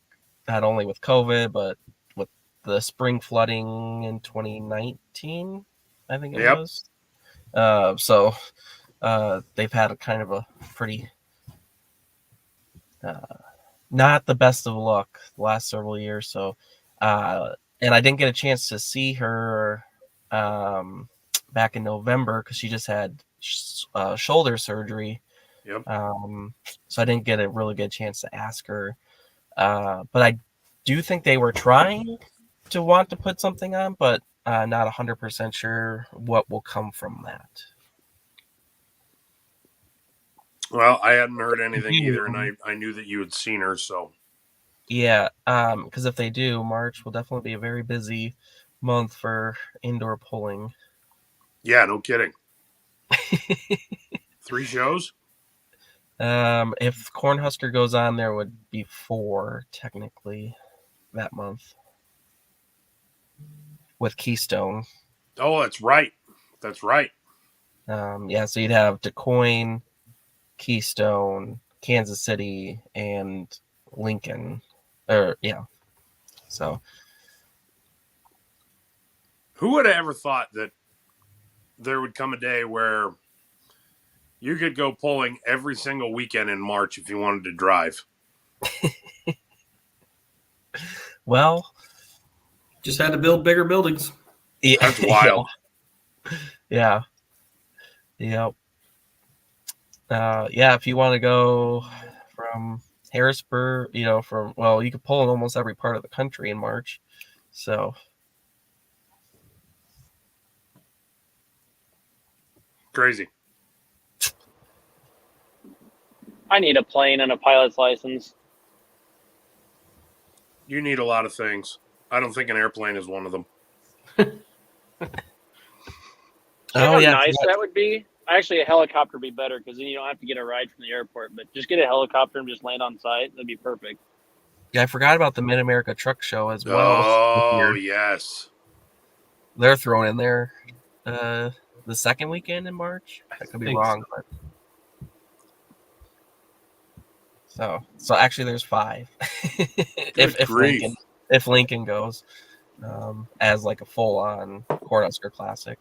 not only with COVID, but with the spring flooding in 2019, I think it was. So they've had a kind of a pretty not the best of luck the last several years. So, and I didn't get a chance to see her back in November because she just had shoulder surgery. Yep. So I didn't get a really good chance to ask her. But I do think they were trying to want to put something on, but not 100% sure what will come from that. Well, I hadn't heard anything either, and I knew that you had seen her, so. Yeah, because if they do, March will definitely be a very busy month for indoor pulling. Yeah, no kidding. 3 shows? If Cornhusker goes on, there would be 4 technically that month with Keystone. Oh, that's right. That's right. Yeah, so you'd have DeCoin, Keystone, Kansas City, and Lincoln. So Who would have ever thought that there would come a day where you could go pulling every single weekend in March if you wanted to drive? Well, Just had to build bigger buildings. yeah, That's wild. Yeah. Yep. Yeah, if you want to go from Harrisburg, you could pull in almost every part of the country in March. So, Crazy. I need a plane and a pilot's license. You need a lot of things. I don't think an airplane is one of them. You know how yeah, nice that would be? Actually, a helicopter would be better because then you don't have to get a ride from the airport. But just get a helicopter and just land on site. That'd be perfect. yeah, I forgot about the Mid America Truck Show as well. Oh, yes. They're thrown in there the second weekend in March. I could be think wrong, but so actually there's 5. if Lincoln goes as like a full on Cornhusker Classic.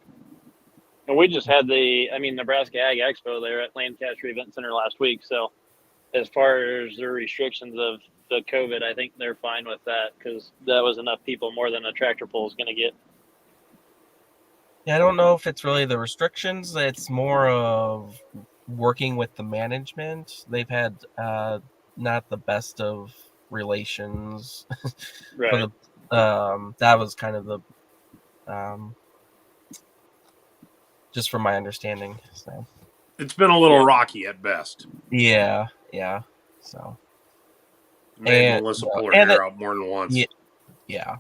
And we just had the Nebraska Ag Expo there at Lancaster Event Center last week. So as far as the restrictions of the COVID, I think they're fine with that because that was enough people more than a tractor pull is going to get. Yeah, I don't know if it's really the restrictions. It's more of working with the management. They've had not the best of relations. Right. That was kind of the just from my understanding. So It's been a little rocky at best. yeah. So Made Melissa pull her hair out more than once. Yeah.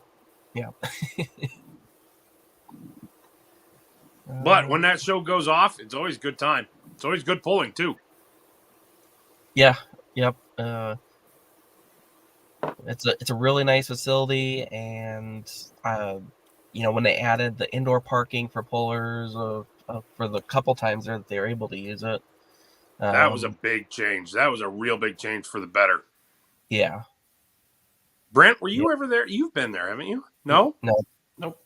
But when that show goes off, it's always good time. It's always good pulling too. Yeah. Yep. It's a really nice facility, and when they added the indoor parking for pullers for the couple times there that they were able to use it, that was a big change. That was a real big change for the better. Yeah. Brent, were you ever there? You've been there, haven't you? No? No. Nope.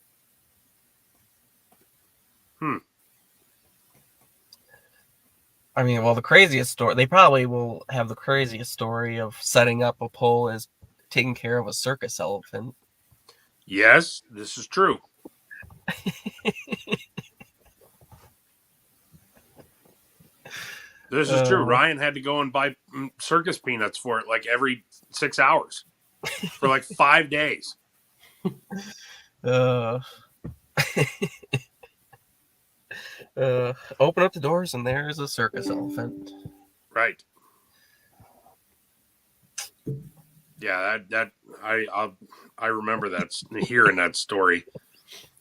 I mean, well, the craziest story, they probably will have the craziest story of setting up a pole as taking care of a circus elephant. Yes, this is true. This is true. Ryan had to go and buy circus peanuts for it like every 6 hours for like 5 days. Open up the doors and there's a circus elephant. Right. Yeah, I remember that, hearing that story.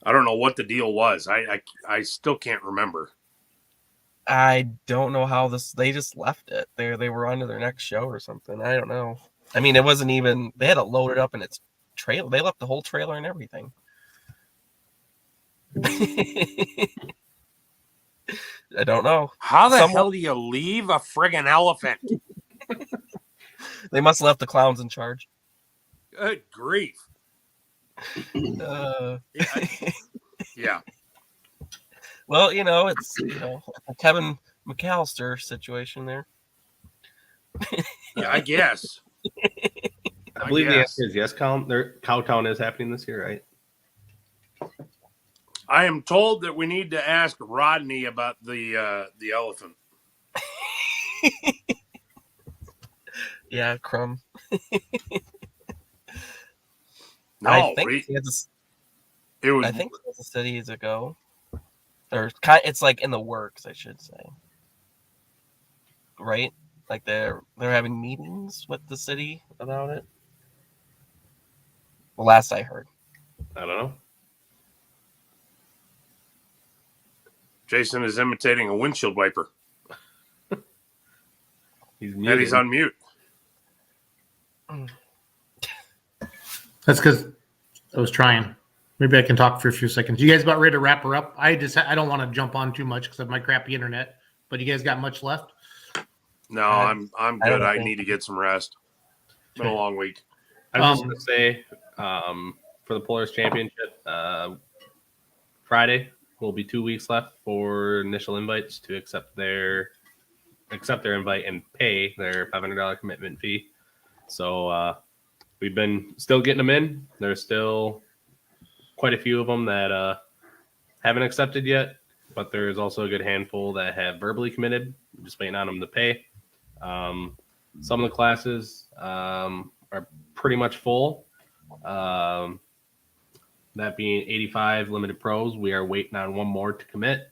I don't know what the deal was. I still can't remember. I don't know how they just left it. They were on to their next show or something. I don't know. I mean, it wasn't even, they had to load it up in its trailer. They left the whole trailer and everything. I don't know. How the hell do you leave a friggin' elephant? They must have left the clowns in charge. Good grief. Yeah. Well, it's a Kevin McAllister situation there. Yeah, I guess. I believe the answer is yes. Cow count is happening this year, right? I am told that we need to ask Rodney about the elephant. Yeah, Crumb. No, I think I think the city to go, or it's like in the works, I should say. Right? Like they're having meetings with the city about it. The last I heard. I don't know. Jason is imitating a windshield wiper. He's on mute. That's because I was trying. Maybe I can talk for a few seconds. You guys about ready to wrap her up? I don't want to jump on too much because of my crappy internet. But you guys got much left? No, I'm good. I need to get some rest. It's been a long week. I was just going to say, for the Pullers Championship, Friday will be 2 weeks left for initial invites to accept their invite and pay their $500 commitment fee. So we've been still getting them in. There's still quite a few of them that haven't accepted yet, but there's also a good handful that have verbally committed. We're just waiting on them to pay. Some of the classes are pretty much full. That being 85 limited pros. We are waiting on one more to commit.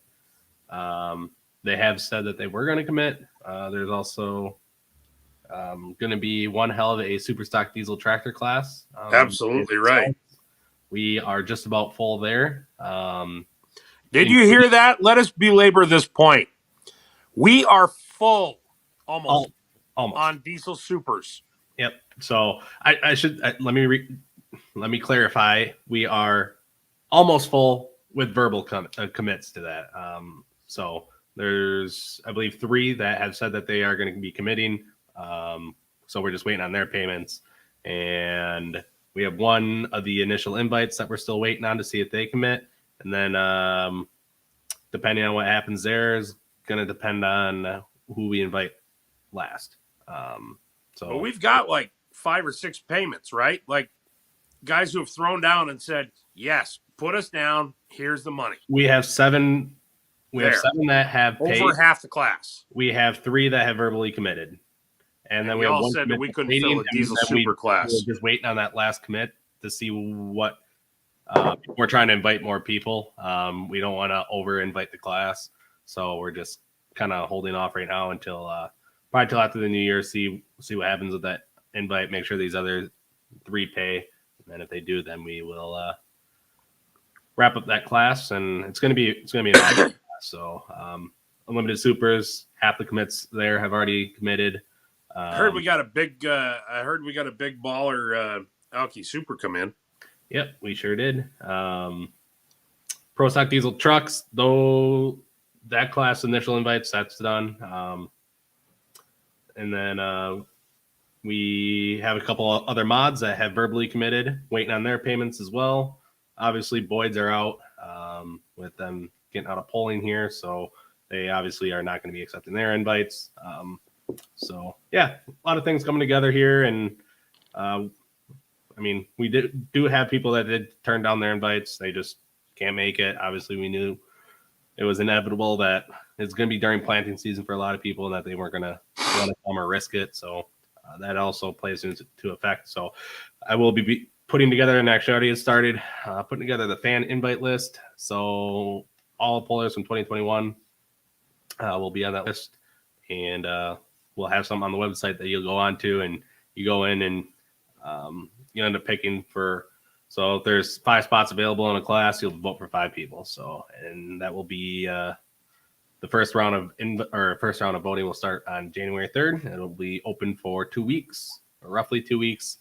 They have said that they were going to commit. There's also going to be one hell of a super stock diesel tractor class. Absolutely right. We are just about full there. Did you hear that? Let us belabor this point. We are full almost on diesel supers. Yep. So I should let me clarify. We are almost full with verbal commits to that. So there's, I believe, 3 that have said that they are going to be committing. So we're just waiting on their payments. And we have one of the initial invites that we're still waiting on to see if they commit. And then depending on what happens there is going to depend on who we invite last. But we've got like 5 or 6 payments, right? Like guys who have thrown down and said, yes, put us down. Here's the money. We have 7. We have 7 that have paid. Over half the class. We have 3 that have verbally committed. And then we all have said that we couldn't fill a diesel super class. We're just waiting on that last commit to see what we're trying to invite more people. We don't want to over invite the class. So we're just kind of holding off right now until probably till after the new year, see what happens with that invite, make sure these other 3 pay. And then if they do, then we will wrap up that class, and it's gonna be an awesome class. So unlimited supers, half the commits there have already committed. I heard we got a big baller Alki Super come in. Yep, we sure did. Pro stock diesel trucks, though, that class initial invites, that's done. And then we have a couple of other mods that have verbally committed, waiting on their payments as well. Obviously, Boyd's are out with them getting out of polling here, so they obviously are not going to be accepting their invites. So yeah, a lot of things coming together here, and I mean, we do have people that did turn down their invites. They just can't make it. Obviously, we knew it was inevitable that it's going to be during planting season for a lot of people, and that they weren't going to want to come or risk it. So that also plays into effect. So I will be putting together, and actually already has started putting together the fan invite list. So all pollers from 2021 will be on that list, and we'll have some on the website that you'll go on to, and you go in and you end up picking for. So if there's 5 spots available in a class, you'll vote for 5 people. So, and that will be the first round of voting will start on January 3rd. It'll be open for 2 weeks, or roughly 2 weeks.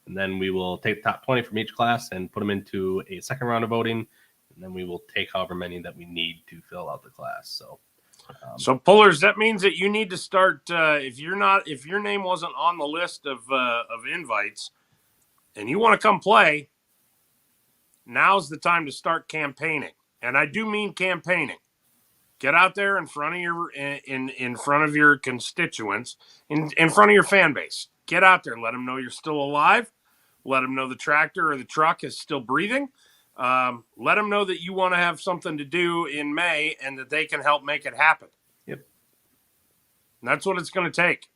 And then we will take the top 20 from each class and put them into a second round of voting. And then we will take however many that we need to fill out the class. So pullers, that means that you need to start. If your name wasn't on the list of invites, and you want to come play, now's the time to start campaigning. And I do mean campaigning. Get out there in front of your in front of your constituents, in front of your fan base. Get out there, let them know you're still alive. Let them know the tractor or the truck is still breathing. Let them know that you want to have something to do in May and that they can help make it happen. Yep. And that's what it's going to take.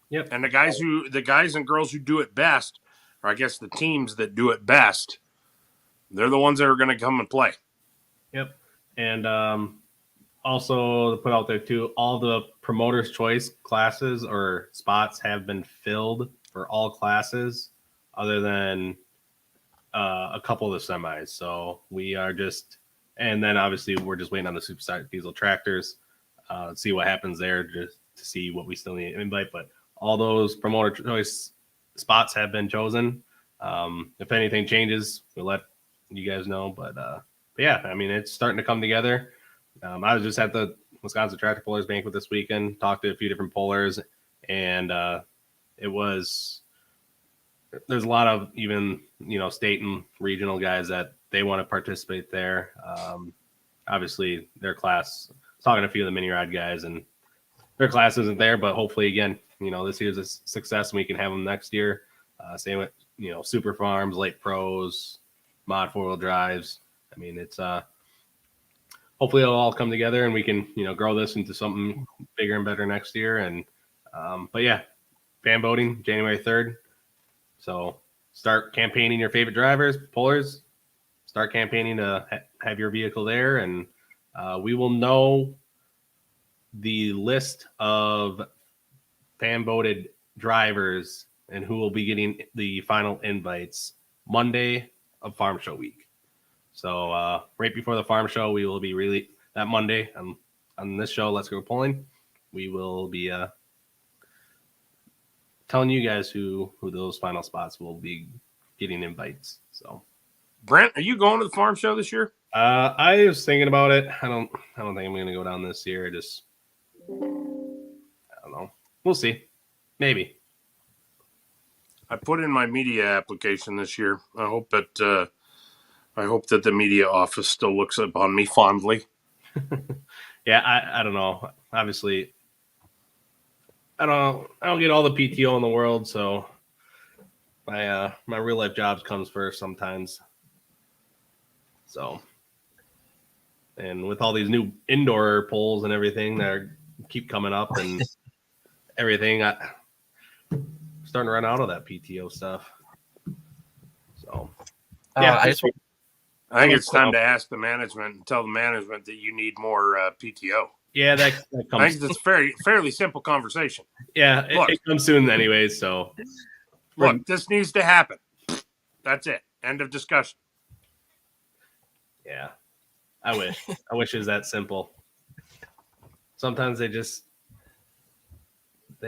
Yep. And the guys and girls who do it best, or I guess the teams that do it best, they're the ones that are going to come and play. Yep. And also to put out there too, all the promoters' choice classes or spots have been filled for all classes other than a couple of the semis. So we are just, and then obviously we're just waiting on the super stock diesel tractors, see what happens there, just to see what we still need to invite. But all those promoter choice spots have been chosen. If anything changes, we'll let you guys know. But yeah, I mean, it's starting to come together. I was just at the Wisconsin Tractor Pullers Banquet this weekend, talked to a few different pullers, and there's a lot of even, state and regional guys that they want to participate there. Obviously, their class, talking to a few of the mini ride guys, and their class isn't there, but hopefully, again, this year's a success and we can have them next year. Same with, super farms, late pros, mod 4-wheel drives. I mean, it's hopefully it'll all come together and we can, grow this into something bigger and better next year. And, but yeah, fan voting January 3rd. So start campaigning your favorite drivers, pullers, start campaigning to have your vehicle there. And we will know the list of fan voted drivers and who will be getting the final invites Monday of Farm Show week. So right before the Farm Show, we will be really that Monday on this show, Let's Go Pulling. We will be telling you guys who those final spots will be getting invites. So, Brent, are you going to the Farm Show this year? I was thinking about it. I don't think I'm going to go down this year. I don't know. We'll see. Maybe. I put in my media application this year. I hope that the media office still looks upon me fondly. Yeah, I don't know. Obviously, I don't get all the PTO in the world, so my real life jobs comes first sometimes. So, and with all these new indoor polls and everything that keep coming up and everything, I'm starting to run out of that PTO stuff. So, yeah, I think it's time to ask the management and tell the management that you need more PTO. Yeah, that comes. I think it's a fairly simple conversation. Yeah, it comes soon anyways. So, look, this needs to happen. That's it. End of discussion. Yeah, I wish it was that simple. Sometimes they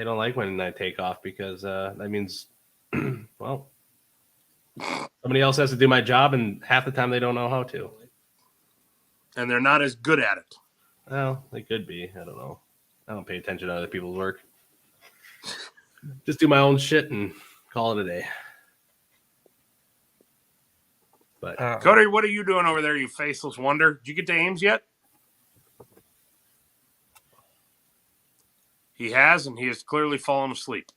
don't like when I take off because that means, well, somebody else has to do my job, and half the time they don't know how to. And they're not as good at it. Well, they could be. I don't know. I don't pay attention to other people's work. Just do my own shit and call it a day. But Cody, what are you doing over there, you faceless wonder? Did you get to Ames yet? He has, and he has clearly fallen asleep.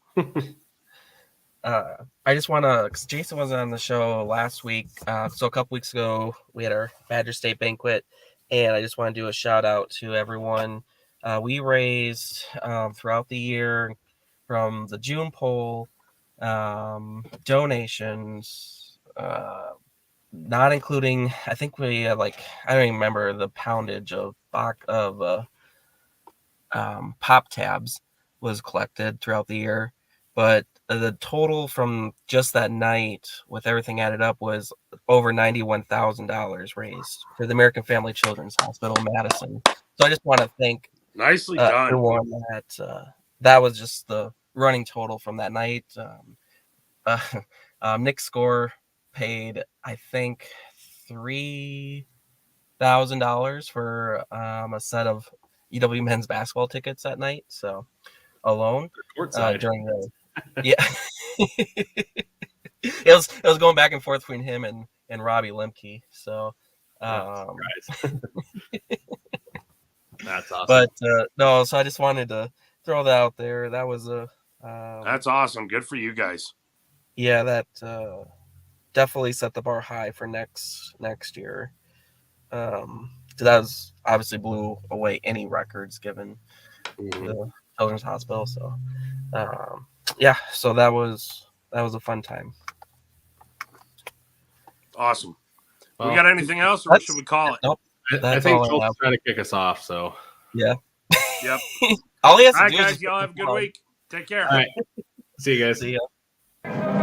I just want to, because Jason wasn't on the show last week. So a couple weeks ago, we had our Badger State banquet, and I just want to do a shout out to everyone. We raised throughout the year from the June poll, donations, not including, I think we had I don't even remember the poundage of pop tabs was collected throughout the year. But the total from just that night, with everything added up, was over $91,000 raised for the American Family Children's Hospital, Madison. So I just want to thank nicely done everyone that was just the running total from that night. Nick Score paid, I think, $3,000 for a set of UW men's basketball tickets that night. So alone during the it was going back and forth between him and Robbie Limke. So that's awesome. But no, so I just wanted to throw that out there. That was that's awesome. Good for you guys. Yeah, that definitely set the bar high for next year. That was obviously blew away any records given the Children's Hospital. So yeah, so that was a fun time. Awesome. Well, we got anything else, or should we call it? Nope. I think Joel's trying to kick us off. So yeah. Yep. All he has to All right, do guys. is y'all have a good week. Take care. All right. See you guys. See ya.